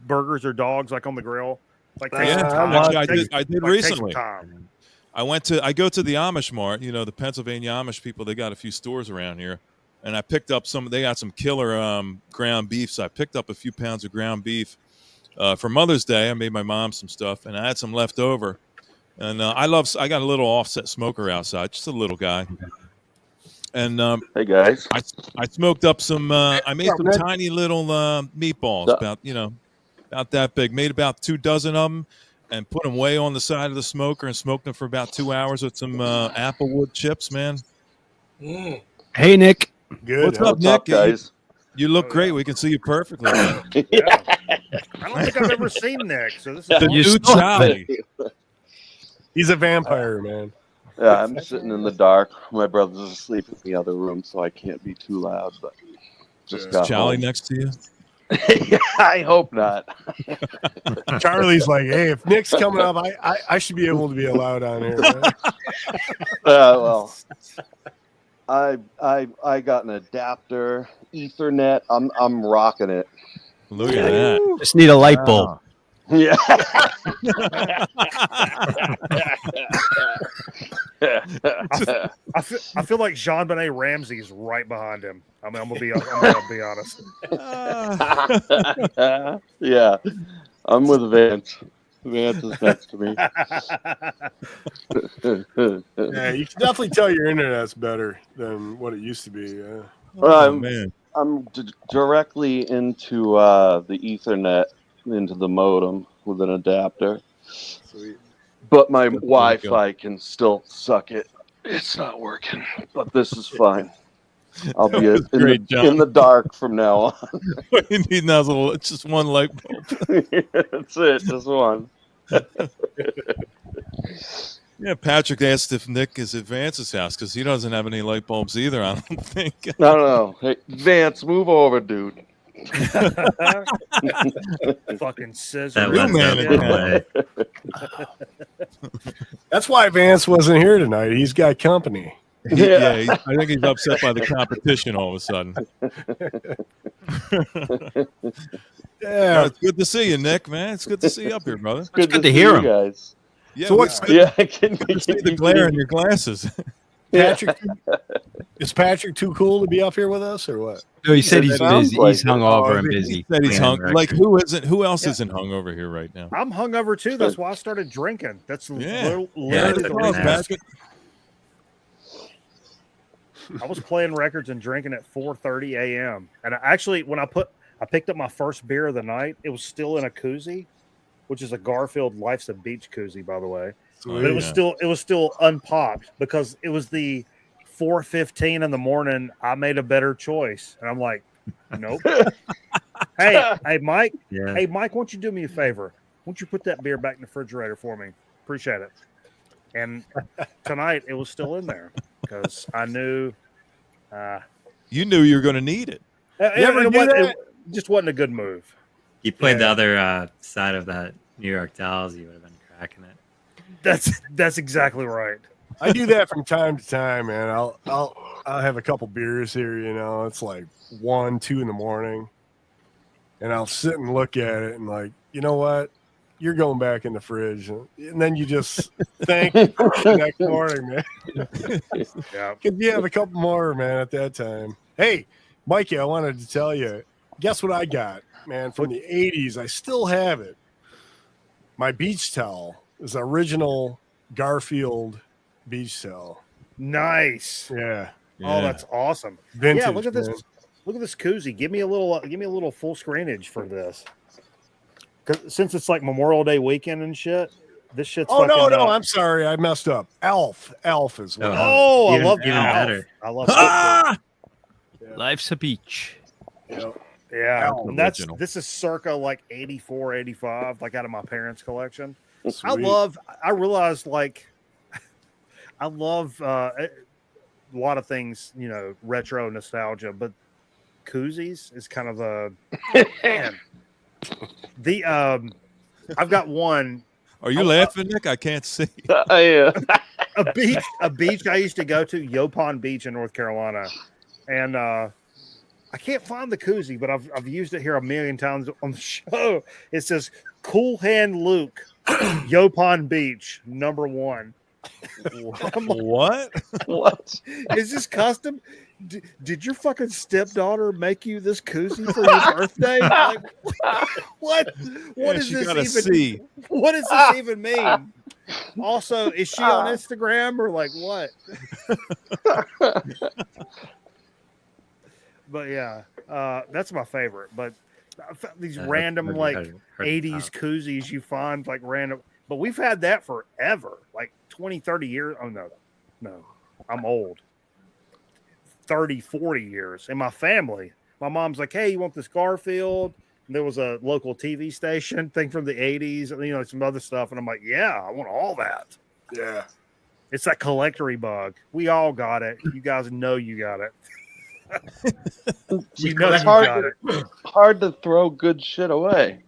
burgers or dogs, like on the grill. Like takes some time. Actually, I did Like, takes some recently. time. I go to the Amish Mart, the Pennsylvania Amish people. They got a few stores around here, and I picked up they got some killer ground beef. So I picked up a few pounds of ground beef for Mother's Day. I made my mom some stuff, and I had some left over. And I got a little offset smoker outside, just a little guy. And hey guys, I smoked up some. I made some tiny little meatballs, about that big. Made about 2 dozen of them, and put them way on the side of the smoker and smoked them for about 2 hours with some applewood chips. Man, Hey, Nick. Good. What's up, what's up, Nick? guys? You look great. We can see you perfectly. Man. Yeah. I don't think I've ever seen Nick. So this is The You new still have Charlie. He's a vampire, man. Yeah, I'm sitting in the dark. My brother's asleep in the other room, so I can't be too loud. But just got Charlie home. next to you. Yeah, I hope not. Charlie's like, hey, if Nick's coming up, I should be able to be allowed on here. Right? Well, I got an adapter, Ethernet. I'm rocking it. Look at that. Just need a light bulb. Yeah. I feel like Jean-Benet Ramsey is right behind him. I mean, I'm gonna be honest. Yeah, I'm with Vance. Vance is next to me. Yeah, you can definitely tell your internet's better than what it used to be. Yeah. Oh, man. I'm directly into the Ethernet, into the modem with an adapter. Sweet. But my Wi-Fi can still suck it. It's not working, but this is fine. I'll be in the dark from now on. What you need now is it's just one light bulb. That's it, just one. Yeah, Patrick asked if Nick is at Vance's house because he doesn't have any light bulbs either, I don't think. No. Hey, Vance, move over, dude. Fucking scissor. That New was man in town. That's why Vance wasn't here tonight. He's got company. I think he's upset by the competition all of a sudden. Yeah, It's good to see you, Nick, man. It's good to see you up here, brother. It's good to see hear you him. guys. Yeah, So what's I can see the glare in your glasses. Patrick? Is Patrick too cool to be up here with us, or what? No, he said he's sounds busy. like He's hungover and He busy. said he's Yeah, hung. right. Like who isn't? Who else Yeah. isn't hung over here right now? I'm hungover too. That's why I started drinking. That's Yeah. literally the Come on, reason. Patrick. I was playing records and drinking at 4:30 a.m. And when I picked up my first beer of the night, it was still in a koozie, which is a Garfield Life's a Beach koozie, by the way. But it was still unpopped because it was the 4:15 in the morning. I made a better choice, and I'm like, nope. hey, Mike. Yeah. Hey, Mike, why don't you do me a favor? Why don't you put that beer back in the refrigerator for me? Appreciate it. And tonight it was still in there because I knew. You knew you were going to need it. It just wasn't a good move. You played the other side of that New York Dolls, you would have been cracking it. That's exactly right. I do that from time to time, man. I'll have a couple beers here, you know. It's like 1, 2 in the morning, and I'll sit and look at it and like, you know what? You're going back in the fridge, and then you just thank you for the next morning, man. Yeah. Because you have a couple more, man, at that time. Hey, Mikey, I wanted to tell you, guess what I got, man, from the 80s. I still have it. My beach towel is original Garfield beach towel. Nice. Yeah. Oh, that's awesome. Vintage, yeah, look at this. man. Look at this koozie. Give me a little full screenage for this. Since it's like Memorial Day weekend and shit, this shit's. Oh, fucking, no, I'm sorry, I messed up. Elf is what. Oh, I love even Elf. better. I love that. Life's a beach. Yep. Yeah, Elf. and this is circa like 84, 85, like out of my parents' collection. Sweet. I realized like I love a lot of things, you know, retro nostalgia, but koozies is kind of a man. The I've got one. Are you laughing, Nick? I can't see. Yeah. A beach I used to go to, Yopon Beach in North Carolina, and I can't find the koozie, but I've used it here a million times on the show. It says Cool Hand Luke, Yopon Beach, #1. What? What? Is this custom? Did your fucking stepdaughter make you this koozie for your birthday? Like, what? What does this even? See. What does this even mean? Also, is she on Instagram or like what? But yeah, that's my favorite. But these random like 80s koozies you find like random. But we've had that forever, like 20, 30 years. Oh, no, I'm old. 30, 40 years. In my family, my mom's like, hey, you want this Garfield? And there was a local TV station thing from the 80s, and, you know, some other stuff. And I'm like, yeah, I want all that. Yeah. It's that collectory bug. We all got it. You guys know you got it. You know It's you got it. hard to throw good shit away.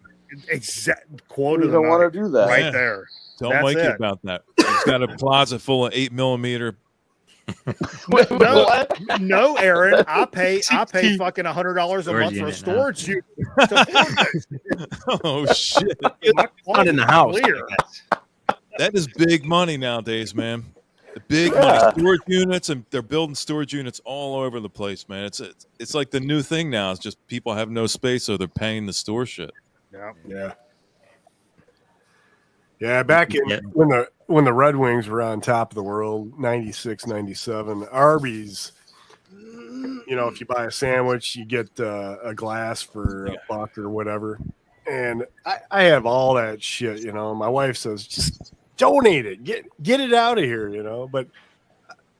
Exact quote You of the don't want night, to do that. right Yeah. there. Tell That's Mikey it. about that. He's got a closet full of 8mm. No, Aaron. I pay fucking $100 a month for a storage unit. Oh shit! Not in the house. Clear. That is big money nowadays, man. The big money storage units, and they're building storage units all over the place, man. It's like the new thing now. It's just people have no space, so they're paying to store shit. Yeah, back in when the Red Wings were on top of the world, 96, 97, Arby's, you know, if you buy a sandwich, you get a glass for a buck or whatever. And I have all that shit, you know. My wife says, just donate it. Get it out of here, you know. But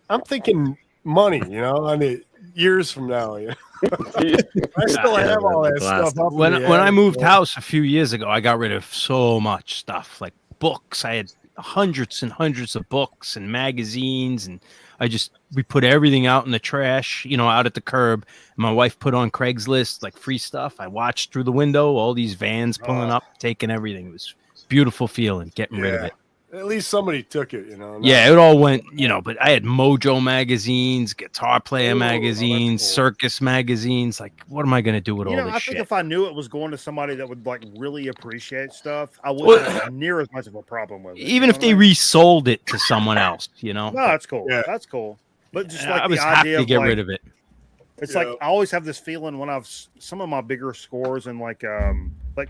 I'm thinking money, you know, I mean, years from now, you know. I still have all that stuff up. When I moved house a few years ago, I got rid of so much stuff, like books. I had hundreds and hundreds of books and magazines, and we put everything out in the trash, out at the curb. My wife put on Craigslist, like free stuff. I watched through the window, all these vans pulling up, taking everything. It was a beautiful feeling, getting rid of it. At least somebody took it, Yeah, it all went, but I had Mojo magazines, Guitar Player magazines, cool. Circus magazines. Like, what am I going to do with all this I shit? think if I knew it was going to somebody that would like really appreciate stuff, I wouldn't have near as much of a problem with it. Even if they resold it to someone else, No, that's cool. Yeah. That's cool. But just like I was the happy idea to of get like, rid of it. it's like I always have this feeling when some of my bigger scores and like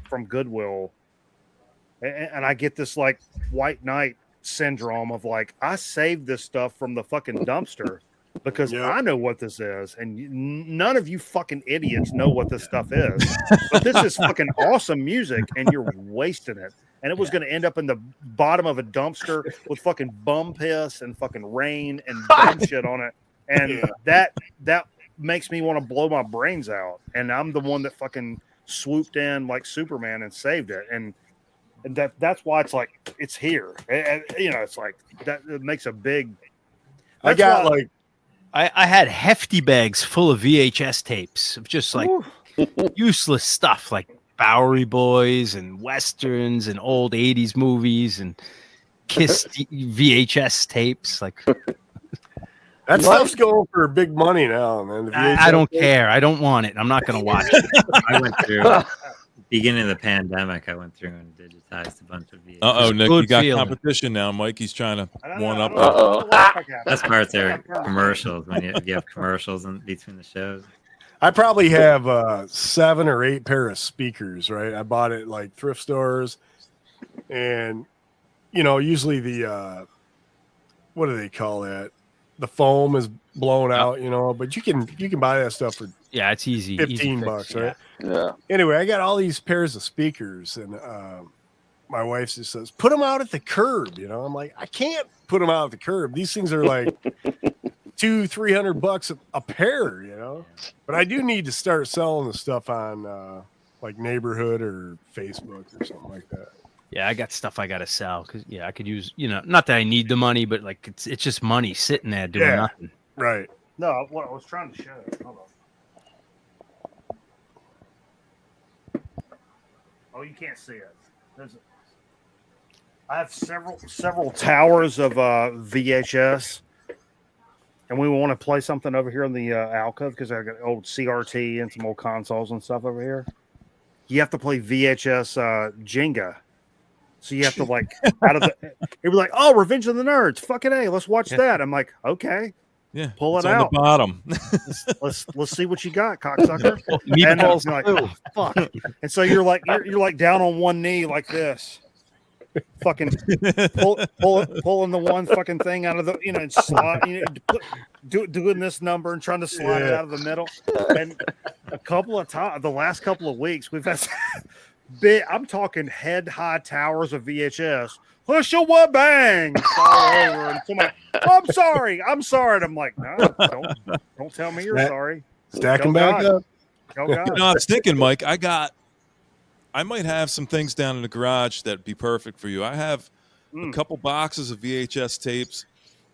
from Goodwill, and I get this like white knight syndrome of like, I saved this stuff from the fucking dumpster because I know what this is, and none of you fucking idiots know what this stuff is. But this is fucking awesome music, and you're wasting it. And it was going to end up in the bottom of a dumpster with fucking bum piss and fucking rain and dumb shit on it. And that makes me want to blow my brains out. And I'm the one that fucking swooped in like Superman and saved it. And that's why it's like it's here. It's like that. It makes a big. I got like I had hefty bags full of VHS tapes of just like useless stuff, like Bowery Boys and westerns and old '80s movies and Kiss VHS tapes. Like that stuff's going for big money now, man. I don't care. I don't want it. I'm not going to watch it. I went through beginning of the pandemic. I went through and digitized a bunch of VHS. Nick, you got competition now. Mikey's trying to one up. Best parts are commercials when you have commercials in between the shows. I probably have 7 or 8 pair of speakers, right? I bought it like thrift stores, and usually the what do they call that? The foam is blown out, but you can buy that stuff for it's easy. $15, right? Yeah. Anyway, I got all these pairs of speakers, and my wife just says, "Put them out at the curb." I'm like, I can't put them out at the curb. These things are like $200-300 a pair, But I do need to start selling the stuff on like Neighborhood or Facebook or something like that. Yeah, I got stuff I got to sell because I could use, not that I need the money, but like it's just money sitting there doing nothing. Right. No, what I was trying to show. Hold on. Oh, you can't see it. I have several towers of VHS, and we want to play something over here in the alcove because I got old CRT and some old consoles and stuff over here. You have to play VHS Jenga. So you have to like out of the. It'd be like, oh, Revenge of the Nerds, fucking A, let's watch that. I'm like, okay, pull it out. On the bottom. let's see what you got, cocksucker. And I was like, oh, fuck. And so you're like down on one knee like this, fucking pulling the one fucking thing out of the and slide, doing this number and trying to slide it out of the middle. And a couple of times, the last couple of weeks, we've had. I'm talking head-high towers of VHS. Push your what bang all over, and somebody, I'm sorry. And I'm like, no, don't tell me you're sorry. Stack them back up. Oh, God. I was thinking, Mike, I might have some things down in the garage that'd be perfect for you. I have a couple boxes of VHS tapes,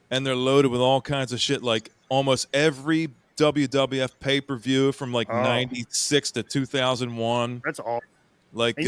and they're loaded with all kinds of shit, like almost every WWF pay-per-view from like 96 to 2001. That's all. Like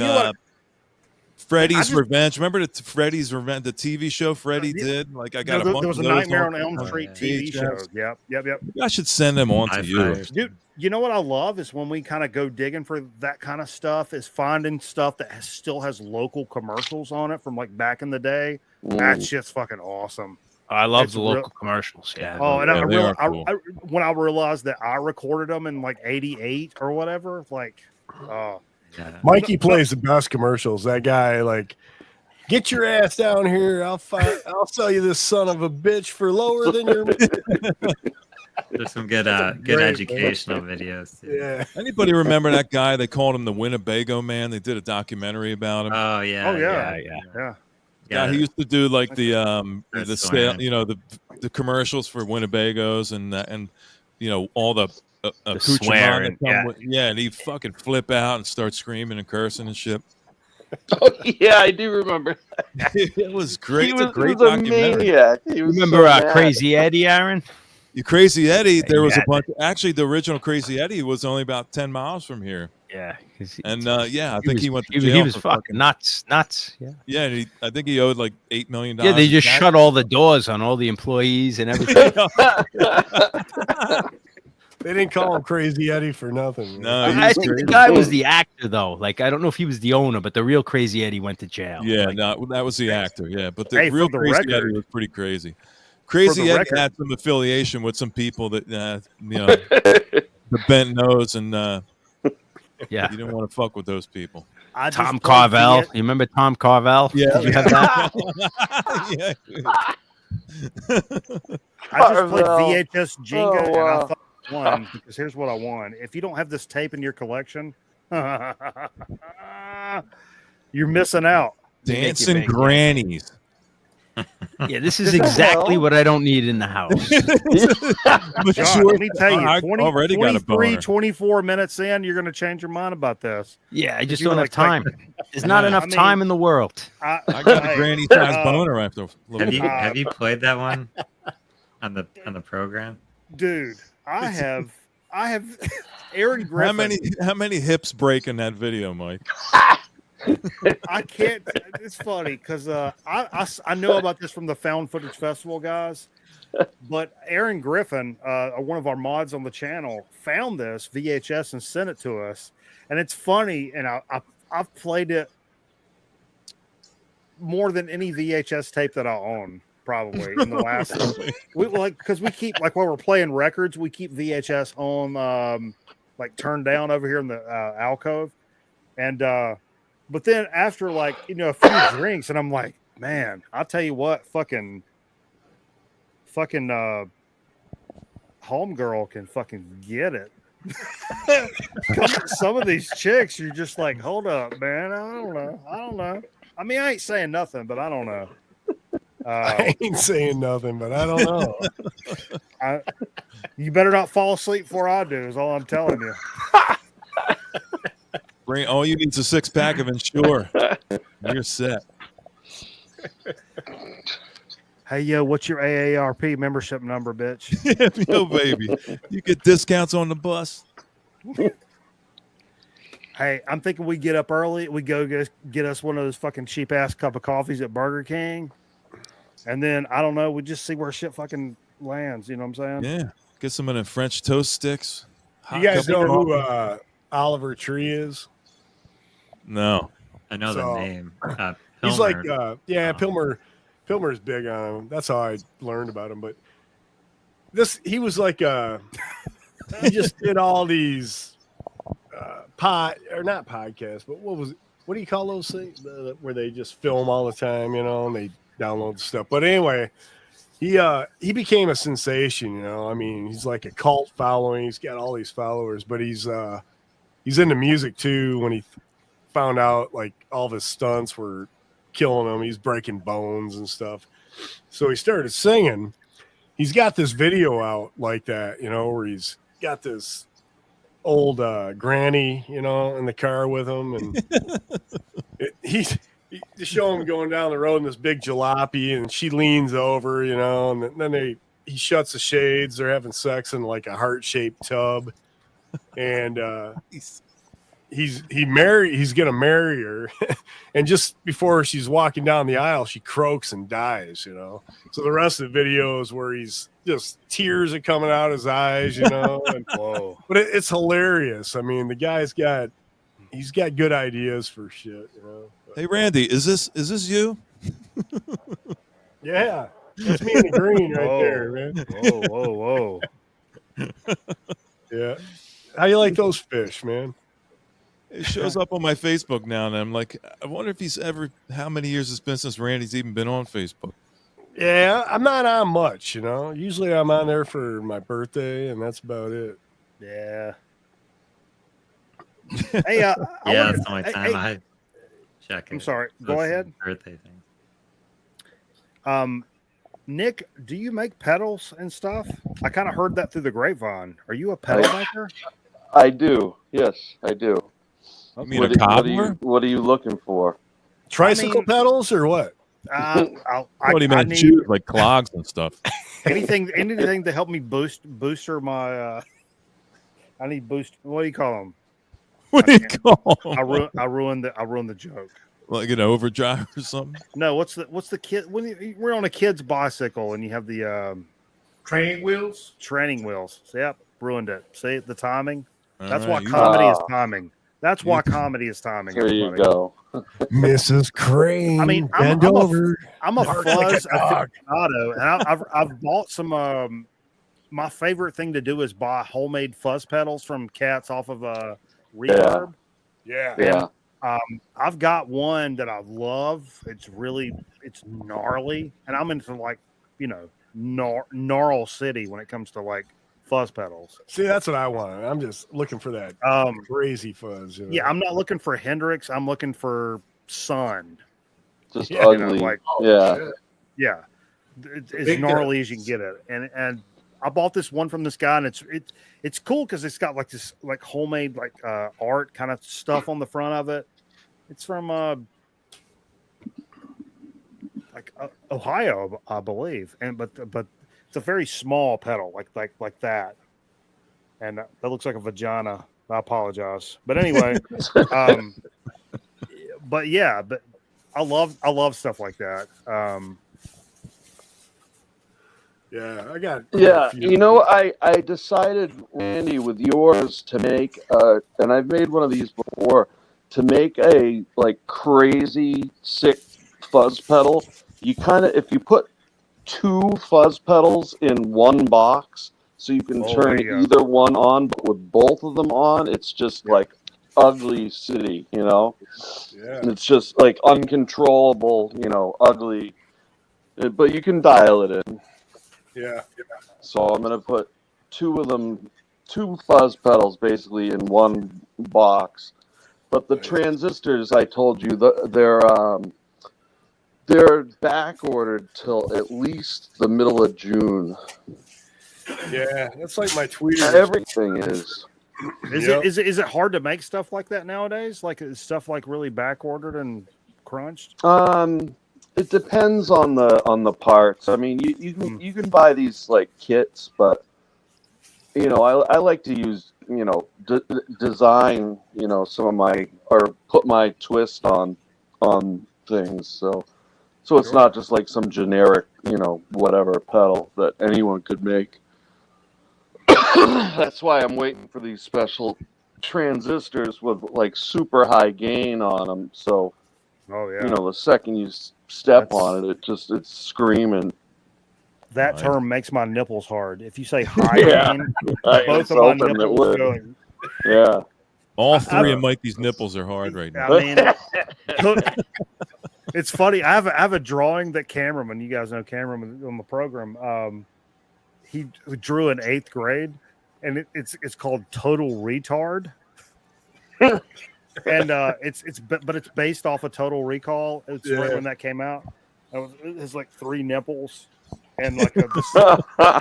Freddy's Revenge. Remember Freddy's Revenge, the TV show Freddy did? Like I got there was a Nightmare on Elm Street TV show. Yep. I should send them on to you. Dude, you know what I love is when we kind of go digging for that kind of stuff is finding stuff that still has local commercials on it from like back in the day. That's just fucking awesome. I love the local commercials. Yeah. Oh, and cool. When I realized that I recorded them in like '88 or whatever, like, Mikey plays the best commercials. That guy, like, get your ass down here. I'll sell you this son of a bitch for lower than your. There's some good educational videos too. Yeah. Anybody remember that guy? They called him the Winnebago Man. They did a documentary about him. Oh yeah. Yeah, he used to do like the sale, the commercials for Winnebagos and all the accoutrement. And he'd fucking flip out and start screaming and cursing and shit. Oh, yeah, I do remember. It was great. He It's a was, great he was a documentary. maniac. He was Remember so mad. Crazy Eddie, Aaron? You Crazy Eddie, there was a Yeah. bunch. Actually, the original Crazy Eddie was only about 10 miles from here. Yeah, And yeah, I think he went to he jail was for fucking nuts. Yeah. Yeah, and I think he owed like $8 million. Yeah, they just shut all the doors on all the employees and everything. They didn't call him Crazy Eddie for nothing. No, I think the guy was the actor, though. Like, I don't know if he was the owner, but the real Crazy Eddie went to jail. Yeah, Like, no, that was the actor. Yeah, but the Hey, real for the Crazy record- Eddie was pretty crazy. Crazy Eddie record- had some affiliation with some people that, you know, the bent nose, and yeah. you didn't want to fuck with those people. I just Tom played Carvel. V- You remember Tom Carvel? Yeah. Did you have that? Yeah. I just played Carvel. VHS Jenga, Oh, and wow. I thought I won because here's what I won. If you don't have this tape in your collection, you're missing out. Dancing big, yeah. grannies. Yeah, this is exactly what I don't need in the house. John, let me tell you, I 20, already got a 23, boner. 24 minutes in, you're going to change your mind about this. Yeah, I just You were don't have time. There's not Yeah. enough I mean- time in the world. I got a Hey, granny size uh, boner after a little bit. Have you played that one on the program? dude, I have Aaron Griffin. How many hips break in that video, Mike? I can't. It's funny because I know about this from the Found Footage Festival guys, but Aaron Griffin, one of our mods on the channel, found this VHS and sent it to us, and it's funny. And I've played it more than any VHS tape that I own, probably in the last. We like because we keep like while we're playing records, we keep VHS on like turned down over here in the alcove, and. But then after like, you know, a few drinks and I'm like, man, I'll tell you what, fucking homegirl can fucking get it. Some of these chicks, you're just like, hold up, man. I don't know. I mean, I ain't saying nothing, but I don't know. I ain't saying nothing, but I don't know. You better not fall asleep before I do, is all I'm telling you. Bring all you need is a 6-pack of Ensure. You're set. Hey, yo, what's your AARP membership number, bitch? Yo, baby. You get discounts on the bus. Hey, I'm thinking we get up early. We go get us one of those fucking cheap ass cup of coffees at Burger King. And then, I don't know, we just see where shit fucking lands. You know what I'm saying? Yeah. Get some of the French toast sticks. You guys know who coffee. Oliver Tree is? No. I know So, the name. He's like, Pilmer. Pilmer's big on him. That's how I learned about him. But he was like, he just did all these not podcasts, but what do you call those things where they just film all the time, you know, and they download stuff. But anyway, he became a sensation, you know. I mean, he's like a cult following. He's got all these followers, but he's into music too. When he found out like all of his stunts were killing him, he's breaking bones and stuff. So he started singing. He's got this video out like that, you know, where he's got this old granny, you know, in the car with him, and he to show him going down the road in this big jalopy, and she leans over, you know, and then he shuts the shades. They're having sex in like a heart-shaped tub, and he's gonna marry her, and just before she's walking down the aisle, she croaks and dies, you know. So the rest of the video is where he's just tears are coming out his eyes, you know. And, whoa! But it's hilarious. I mean, the guy's got good ideas for shit, you know. But, Hey, Randy, is this you? yeah, that's me in the green right there, man. Whoa. Yeah. How you like those fish, man? It shows up on my Facebook now, and I'm like, I wonder if how many years it's been since Randy's even been on Facebook. Yeah, I'm not on much, you know. Usually I'm on there for my birthday, and that's about it. Yeah. Hey, That's the only time I check. I'm sorry. Go ahead. Birthday thing. Nick, do you make pedals and stuff? I kind of heard that through the grapevine. Are you a pedal maker? I do. Yes, I do. You mean a cobbler? What are you looking for? Tricycle pedals or what? What do you mean? Shoes like clogs and stuff. anything to help me booster my. I need boost. What do you call them? What do you call them? I ruined the joke. Like an overdrive or something? No, what's the kid when we're on a kid's bicycle and you have the training wheels? Training wheels. So, yep, ruined it. See the timing? That's All why right, comedy is timing. That's why comedy is timing. There you go. Mrs. Crane. I mean, I'm a fuzz aficionado, and I've bought some. My favorite thing to do is buy homemade fuzz pedals from cats off of Reverb. Yeah. And, I've got one that I love. It's gnarly, and I'm into like gnarl city when it comes to like fuzz pedals. See, that's what I want. I'm just looking for that crazy fuzz. You know? Yeah, I'm not looking for Hendrix. I'm looking for Sun. Just ugly. Yeah, as gnarly as you can get it. And I bought this one from this guy, and it's cool because it's got like this like homemade like art kind of stuff on the front of it. It's from Ohio, I believe, but it's a very small pedal like that, and that looks like a vagina. I apologize, but anyway, but I love stuff like that. Yeah, I got. Yeah, I decided, Randy, with yours to make, and I've made one of these before, to make a like crazy sick fuzz pedal. You if you put 2 fuzz pedals in one box, so you can turn either one on, but with both of them on, it's just like ugly city, Yeah. And it's just like uncontrollable, ugly. But you can dial it in. Yeah. So I'm gonna put 2 fuzz pedals basically in one box. But the transistors, I told you, they're back ordered till at least the middle of June. Yeah, that's like my tweeters. Everything is. Is it hard to make stuff like that nowadays? Like is stuff like really back ordered and crunched? It depends on the parts. I mean, you can buy these like kits, but I like to use design some of my or put my twist on things. So it's not just like some generic whatever pedal that anyone could make. That's why I'm waiting for these special transistors with like super high gain on them. So the second you step on it, it's screaming. That term makes my nipples hard. If you say high gain, both of my nipples going. Yeah. All 3 of Mikey's nipples are hard right now. I mean, it's funny. I have a drawing that Cameraman, you guys know Cameraman on the program. He drew in 8th grade, and it's called Total Retard. And it's based off of Total Recall. It's right when that came out. It has like 3 nipples and like this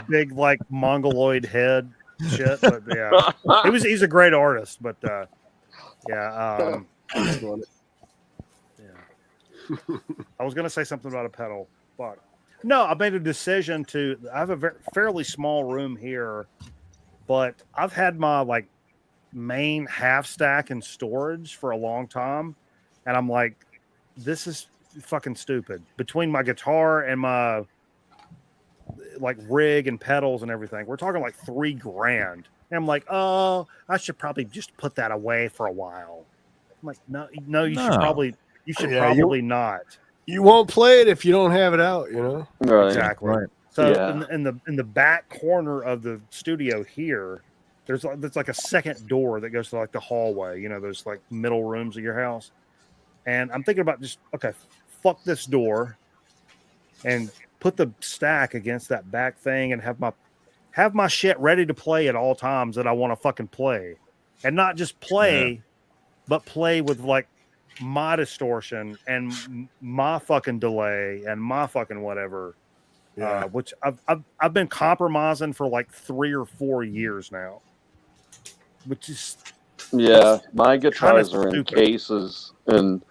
big like mongoloid head shit. But yeah, he's a great artist. But I was gonna say something about a pedal, but no, I made a decision I have a fairly small room here, but I've had my like main half stack in storage for a long time, and I'm like, this is fucking stupid. Between my guitar and my like rig and pedals and everything, we're talking like $3,000. And I'm like, oh, I should probably just put that away for a while. I'm like, no, you should probably not. You won't play it if you don't have it out, Right. Exactly. Right. So in the back corner of the studio here, there's like a second door that goes to like the hallway, those like middle rooms of your house. And I'm thinking about fuck this door and put the stack against that back thing and have my shit ready to play at all times that I want to fucking play. And not just play, but play with like my distortion and my fucking delay and my fucking whatever. Which I've been compromising for like 3 or 4 years now. Which is my guitars are in cases, and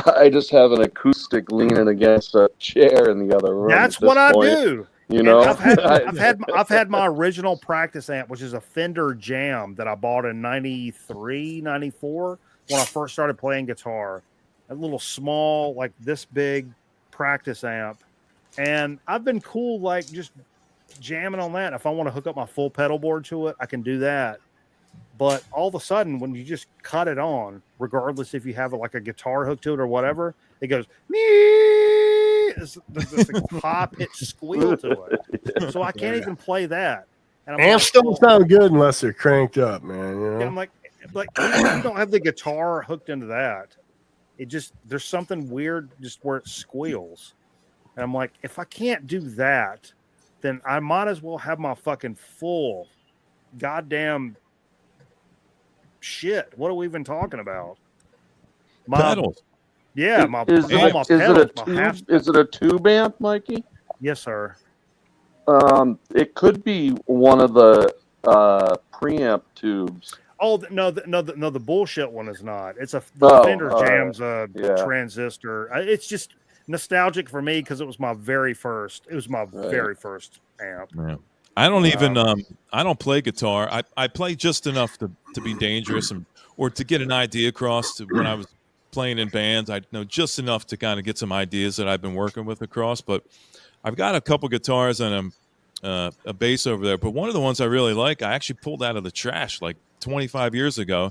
I just have an acoustic leaning against a chair in the other room. That's at this what I point. do. You And know, I've had my original practice amp, which is a Fender Jam that I bought in 93, 94 when I first started playing guitar. A little small, like this big practice amp. And I've been cool, like just jamming on that. If I want to hook up my full pedal board to it, I can do that. But all of a sudden, when you just cut it on, regardless if you have like a guitar hook to it or whatever, it goes, there's this high pitched squeal to it. So I can't even play that. And I'm Amps like, don't sound good unless they're cranked up, man. You know? yeah, I'm like even if you don't have the guitar hooked into that, it just, there's something weird just where it squeals. And I'm like, if I can't do that, then I might as well have my fucking full goddamn shit. What are we even talking about? My Pedals. Yeah, my is all my pedals, my half. Is it a tube amp, Mikey? Yes, sir. It could be one of the preamp tubes. Oh no, the bullshit one is not. It's the Oh, Fender Jam's yeah. transistor. It's just nostalgic for me because it was my very first. It was my very first amp. Yeah. I don't even I don't play guitar. I play just enough to be dangerous and or to get an idea across to when I was playing in bands. I know just enough to kind of get some ideas that I've been working with across, but I've got a couple guitars and a bass over there. But one of the ones I really like, I actually pulled out of the trash like 25 years ago.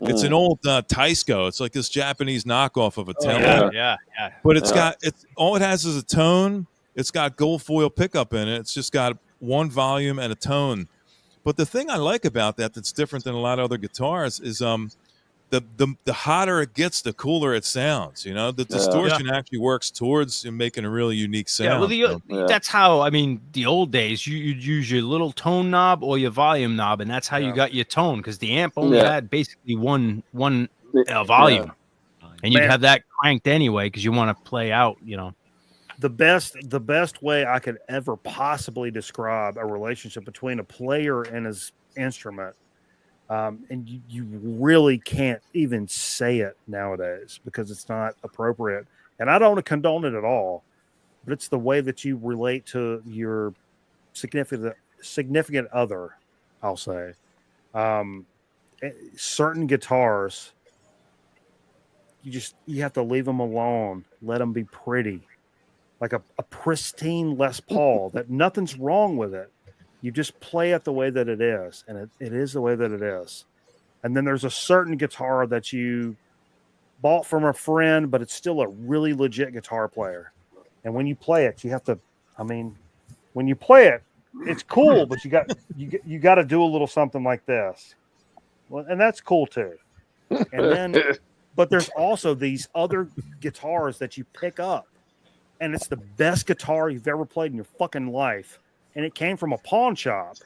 It's an old Taisco. It's like this Japanese knockoff of a Tele. Yeah. But it's got all it has is a tone. It's got gold foil pickup in it. It's just got one volume and a tone. But the thing I like about that's different than a lot of other guitars is the hotter it gets, the cooler it sounds. You know, the distortion actually works towards making a really unique sound. Yeah, well, that's how, I mean, the old days, you'd use your little tone knob or your volume knob, and that's how you got your tone, because the amp only had basically one volume. And you'd have that cranked anyway because you want to play out, you know. The best way I could ever possibly describe a relationship between a player and his instrument, and you really can't even say it nowadays because it's not appropriate. And I don't condone it at all, but it's the way that you relate to your significant other, I'll say. Certain guitars, you have to leave them alone, let them be pretty. Like a pristine Les Paul that nothing's wrong with it. You just play it the way that it is, and it is the way that it is. And then there's a certain guitar that you bought from a friend, but it's still a really legit guitar player. And when you play it, you have to, I mean, when you play it, it's cool, but you got to do a little something like this. Well, and that's cool too. And then, but there's also these other guitars that you pick up, and it's the best guitar you've ever played in your fucking life. And it came from a pawn shop.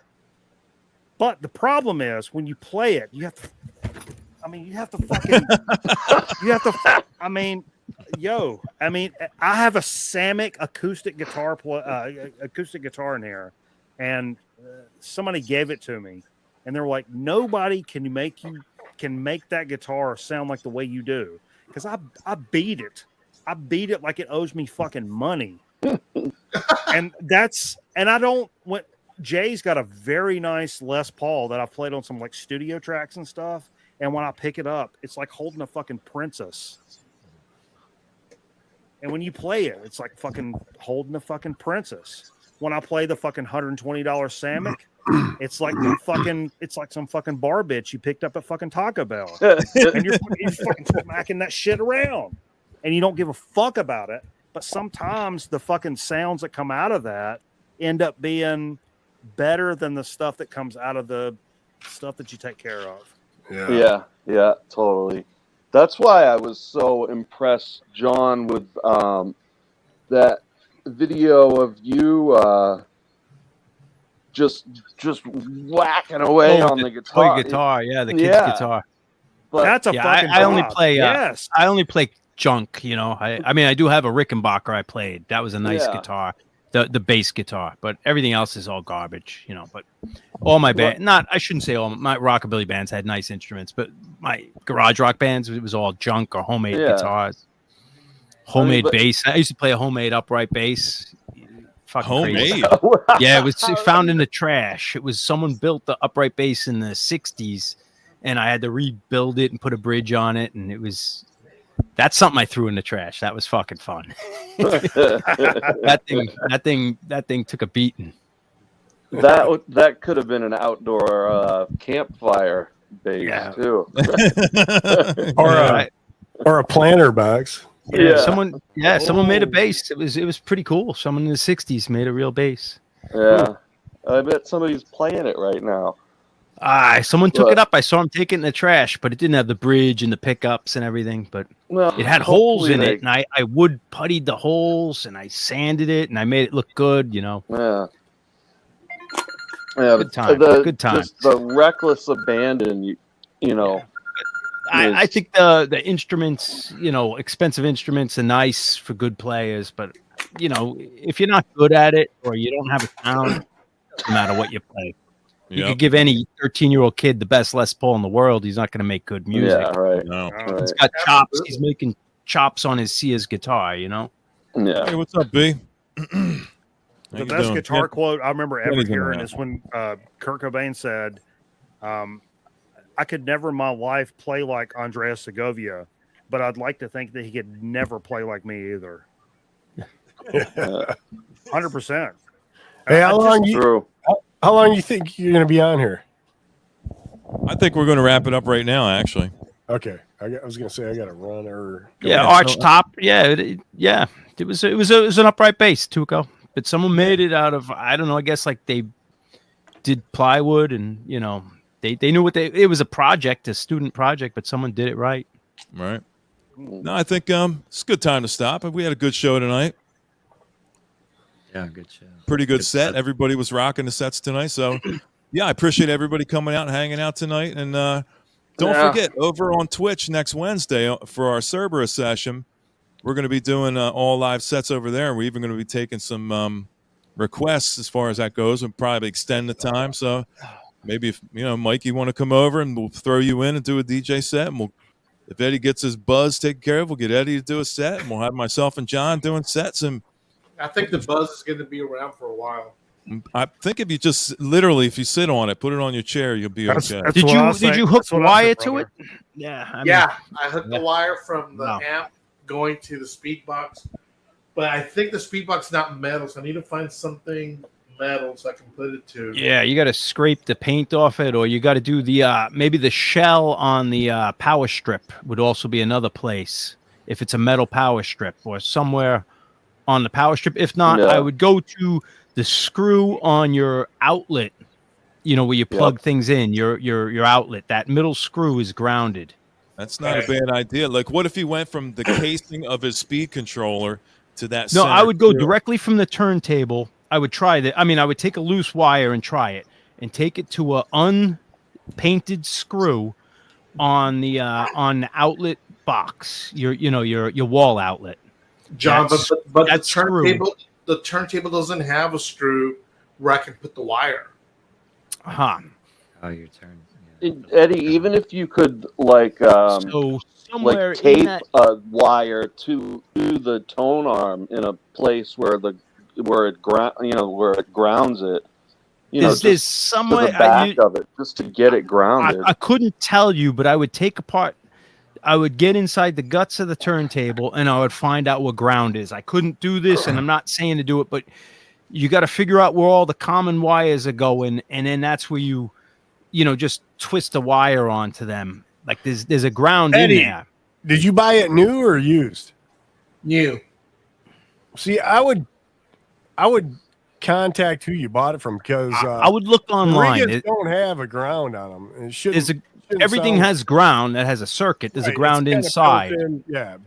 But the problem is when you play it, you have to fucking, I have a Samick acoustic guitar in here, and somebody gave it to me, and they're like, nobody can make that guitar sound like the way you do. Because I beat it. I beat it like it owes me fucking money. Jay's got a very nice Les Paul that I've played on some like studio tracks and stuff. And when I pick it up, it's like holding a fucking princess. And when you play it, it's like fucking holding a fucking princess. When I play the fucking $120 Samick, it's like some fucking bar bitch you picked up at fucking Taco Bell. And you're fucking smacking that shit around. And you don't give a fuck about it. But sometimes the fucking sounds that come out of that end up being better than the stuff that comes out of the stuff that you take care of. Yeah, totally. That's why I was so impressed, John, with that video of you just whacking away on the guitar. The kid's guitar. But that's a fucking I only play yes. I only play junk, you know. I mean I do have a Rickenbacker I played. That was a nice guitar. The bass guitar, but everything else is all garbage, you know. But all my I shouldn't say all my rockabilly bands had nice instruments, but my garage rock bands, it was all junk or homemade guitars. Homemade bass. I used to play a homemade upright bass. Fucking Homemade. crazy. Yeah, it was found in the trash. It was someone built the upright bass in the 60s, and I had to rebuild it and put a bridge on it, and that's something I threw in the trash. That was fucking fun. that thing took a beating. That could have been an outdoor campfire base too. Or a planter box. Someone made a bass. It was pretty cool. Someone in the 60s made a real bass. Yeah. I bet somebody's playing it right now. Someone took it up. I saw him take it in the trash, but it didn't have the bridge and the pickups and everything. But it had holes in it, and I wood puttied the holes, and I sanded it, and I made it look good. Yeah. Good time. Good time. Just the reckless abandon. I think the instruments, expensive instruments are nice for good players, but if you're not good at it or you don't have a sound, no matter what you play. You could give any 13-year-old kid the best Les Paul in the world. He's not going to make good music. Yeah, right. No. Right. He's got chops. He's making chops on his Sears guitar, Yeah. Hey, what's up, B? The best guitar quote I remember ever hearing is when Kurt Cobain said, I could never in my life play like Andreas Segovia, but I'd like to think that he could never play like me either. 100%. Hey, how long you think you're going to be on here? I think we're going to wrap it up right now, actually. Okay. I was going to say I got to run or arch top. It was an upright bass, Tuco. But someone made it out of, I don't know, I guess like they did plywood and, they knew it was a student project, but someone did it right. Right. No, I think it's a good time to stop. We had a good show tonight. Yeah, good show. Pretty good set. Everybody was rocking the sets tonight. So, I appreciate everybody coming out and hanging out tonight. And don't forget, over on Twitch next Wednesday for our Cerberus session, we're going to be doing all live sets over there. We're even going to be taking some requests as far as that goes. We'll probably extend the time. So maybe if, Mike, you want to come over and we'll throw you in and do a DJ set. And if Eddie gets his buzz taken care of, we'll get Eddie to do a set. And we'll have myself and John doing sets. And I think the buzz is going to be around for a while. I think if you just literally, if you sit on it, put it on your chair, you'll be okay. Did you hook the wire to it? Yeah. I hooked the wire from the amp going to the speed box, but I think the speed box is not metal, so I need to find something metal so I can put it to. Yeah, you got to scrape the paint off it, or you got to do the maybe the shell on the power strip would also be another place if it's a metal power strip or somewhere on the power strip. If not, I would go to the screw on your outlet, where you plug things in, your outlet. That middle screw is grounded. That's not a bad idea. Like, what if he went from the casing of his speed controller to that? No, I would go directly from the turntable. I would try that. I mean, I would take a loose wire and try it, and take it to a unpainted screw on the outlet box. Your wall outlet. John, but the turntable doesn't have a screw where I can put the wire. Oh, your turn. Eddie, even if you could so somewhere tape a wire to the tone arm in a place where it grounds it, there's somewhere to the back of it just to get it grounded. I couldn't tell you, but I would take apart. I would get inside the guts of the turntable and I would find out what ground is. I couldn't do this, and I'm not saying to do it, but you got to figure out where all the common wires are going, and then that's where you just twist a wire onto them. Like there's a ground Eddie, in there. Did you buy it new or used? New. See, I would contact who you bought it from, because I would look online. It don't have a ground on them. It shouldn't. Everything has ground that has a circuit. There's a ground inside.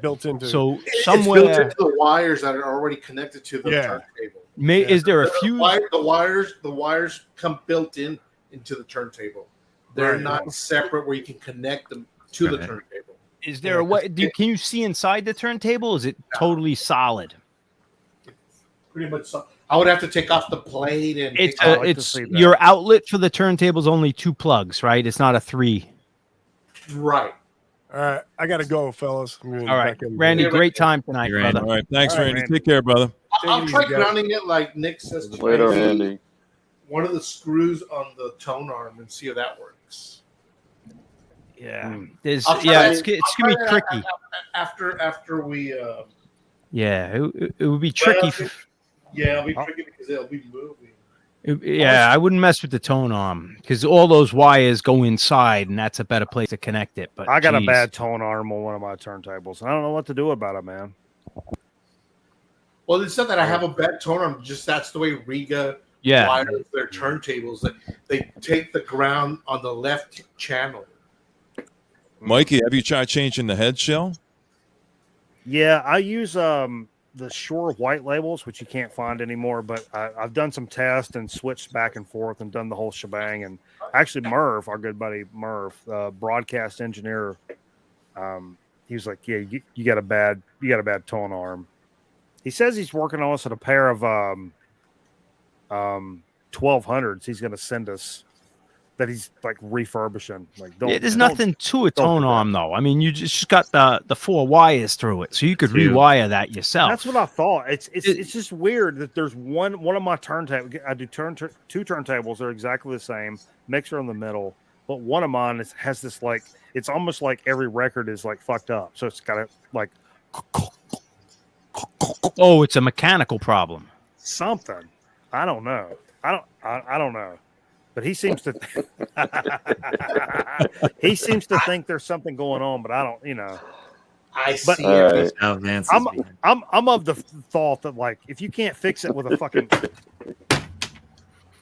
Built into. So somewhere it's built into the wires that are already connected to the turntable. Is there a fuse? The wires come built into the turntable. They're not separate where you can connect them to the turntable. Is there a way? Can you see inside the turntable? Is it totally solid? Pretty much. I would have to take off the plate and. It's your outlet for the turntable is only 2 plugs, right? It's not a 3. Right. All right, I gotta go, fellas. I'm gonna All right, back in. Randy, Yeah, great time tonight, You're brother. All right. Thanks, All right, Randy. Randy. Take care, brother. I'll it try easy, guys. grounding it like Nick says. to Later, maybe Randy. one of the screws on the tone arm and see how that works. Yeah, there's I'll try yeah, that- it's gonna be I'll try that tricky. after we. Yeah, it would be tricky. Yeah, it'll be tricky because it'll be moving. Yeah, I wouldn't mess with the tone arm because all those wires go inside, and that's a better place to connect it. But I got a geez. bad tone arm on one of my turntables. I don't know what to do about it, man. Well, it's not that I have a bad tone arm. Just that's the way Riga Yeah, wires their turntables. That they take the ground on the left channel. Mikey, have you tried changing the head shell? Yeah, I use the Shure white labels, which you can't find anymore. But I've done some tests and switched back and forth and done the whole shebang. And actually, Merv, our good buddy Merv, broadcast engineer, he was like, "Yeah, you got a bad tone arm." He says he's working on us at a pair of 1200s. He's going to send us that he's like refurbishing. Like, don't. yeah, there's don't- nothing to a don't tone do that. arm though. I mean, you just got the 4 wires through it, so you could Two. rewire that yourself. That's what I thought. It's just weird that there's one of my turntables. I do two turntables. They're exactly the same. Mixer in the middle, but one of mine has this like it's almost like every record is like fucked up. So it's got a like Oh, it's a mechanical problem. something. I don't know. I don't know. But he seems to think there's something going on, but I don't. You know. I But- see All it. right. Oh, Vance is I'm behind. I'm of the thought that like if you can't fix it with a fucking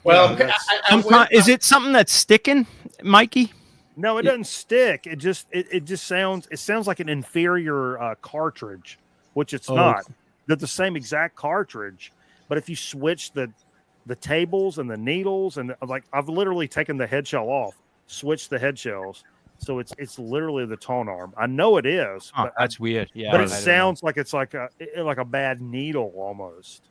Well, Yeah, that's- Is it something that's sticking, Mikey? no, it doesn't stick. It just sounds like an inferior cartridge, which it's Oh, not. They're the same exact cartridge, but if you switch the tables and the needles and like I've literally taken the head shell off, switched the head shells, so it's literally the tone arm. I know it is, Oh, but that's weird. Yeah, but I it don't know. sounds like it's like a bad needle almost.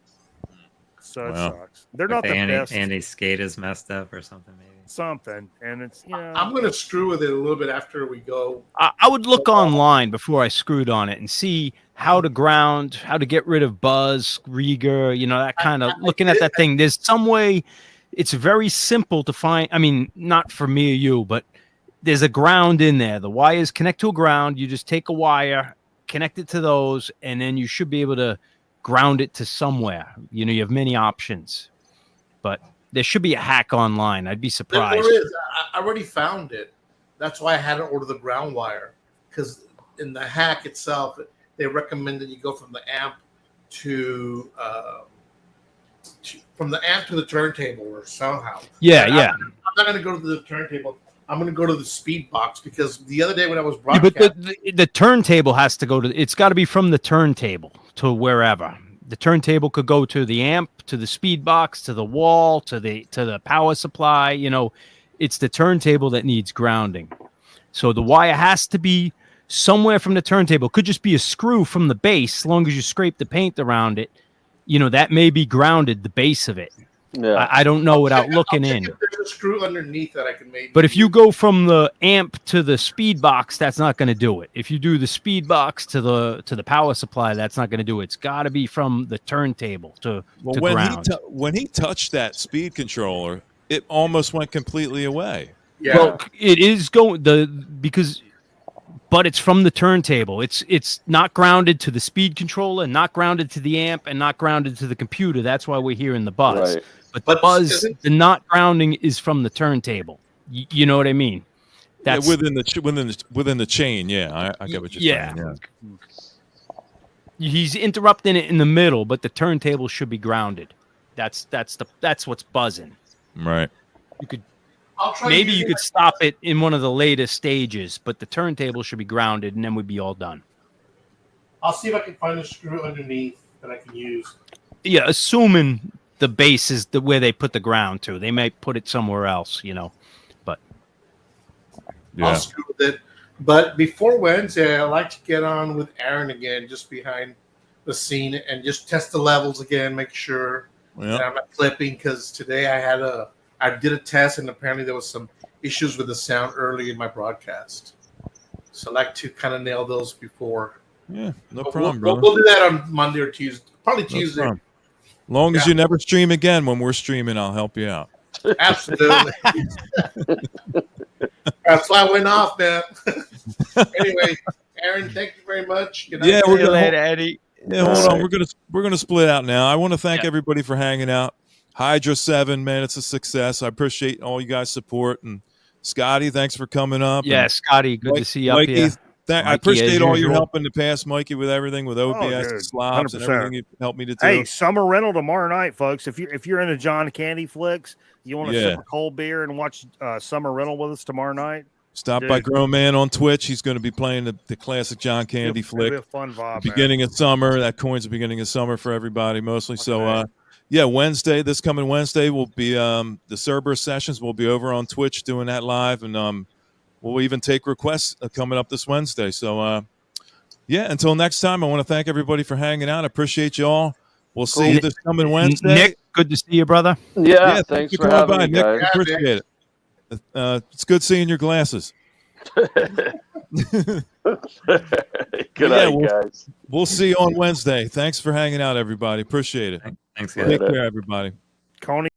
So it Wow. sucks. They're Like not the best. Andy's skate is messed up or something, maybe. Something, and it's I'm going to screw with it a little bit after we go. I would look online before I screwed on it and see how to ground, how to get rid of buzz, Rieger, that kind of looking at that thing. There's some way. It's very simple to find. I mean, not for me or you, but there's a ground in there. The wires connect to a ground. You just take a wire, connect it to those, and then you should be able to ground it to somewhere. You have many options, but there should be a hack online. I'd be surprised. There is. I already found it. That's why I had to order the ground wire because in the hack itself, they recommend that you go from the amp to the turntable or somehow. Yeah. I'm not going to go to the turntable. I'm going to go to the speed box because the other day when I was Yeah, but broadcasting, the turntable has to go to. It's got to be from the turntable to wherever. The turntable could go to the amp, to the speed box, to the wall, to the power supply. It's the turntable that needs grounding. So the wire has to be somewhere from the turntable. Could just be a screw from the base, as long as you scrape the paint around it. That may be grounded, the base of it. Yeah. I don't know without I'll looking check in. if there's a screw underneath that I can maybe. But if you go from the amp to the speed box, that's not going to do it. If you do the speed box to the power supply, that's not going to do it. It's got to be from the turntable to ground. When he touched that speed controller, it almost went completely away. yeah. Well, it is going but it's from the turntable. It's not grounded to the speed controller, not grounded to the amp, and not grounded to the computer. That's why we're hearing the buzz. Right. But the But buzz, isn't- the not grounding is from the turntable. You know what I mean? That's within the chain. Yeah, I get what you're Yeah. saying. Yeah. he's interrupting it in the middle, but the turntable should be grounded. That's what's buzzing. Right. You could I'll try maybe you using could stop it in one of the latest stages, but the turntable should be grounded, and then we'd be all done. I'll see if I can find a screw underneath that I can use. Yeah, assuming the base is where they put the ground to. They might put it somewhere else, but Yeah. I'll screw with it. But before Wednesday, I like to get on with Aaron again, just behind the scene, and just test the levels again, make sure that Yeah. I'm not clipping. Because today I did a test, and apparently there was some issues with the sound early in my broadcast. So I like to kind of nail those before. Yeah, no But problem, we'll, brother. we'll do that on Monday or Tuesday. Probably No Tuesday. problem. Long as you never stream again when we're streaming, I'll help you out. Absolutely. That's why I went off, man. Anyway, Aaron, thank you very much. Good night. Yeah, we're See you gonna later, Eddie. Yeah, hold on. We're gonna split out now. I want to thank everybody for hanging out. Hydra 7, man, it's a success. I appreciate all you guys' support. And Scotty, thanks for coming up. Yeah, and Scotty, good to see you up Mikey, here. I Mikey, appreciate as all your usual. help in the past, Mikey, with everything with OBS dude, and slobs and 100%. everything you helped me to do. Hey, summer rental tomorrow night, folks. If you're into John Candy flicks, you want to sip a cold beer and watch summer rental with us tomorrow night. Stop by Grown Man on Twitch. He's going to be playing the classic John Candy flick. It'll be a fun vibe, beginning of summer. That coin's the beginning of summer for everybody mostly. So, yeah, this coming Wednesday will be the Cerberus sessions. We'll be over on Twitch doing that live, and we'll even take requests coming up this Wednesday. So, yeah, until next time, I want to thank everybody for hanging out. I appreciate you all. We'll see you this coming Wednesday. Nick, good to see you, brother. Yeah, thanks thanks for for coming by, having me, Nick. guys. Appreciate it. It's good seeing your glasses. Good night, guys. We'll see you on Wednesday. Thanks for hanging out, everybody. Appreciate it. Thanks, Take guys. care, everybody. Coney.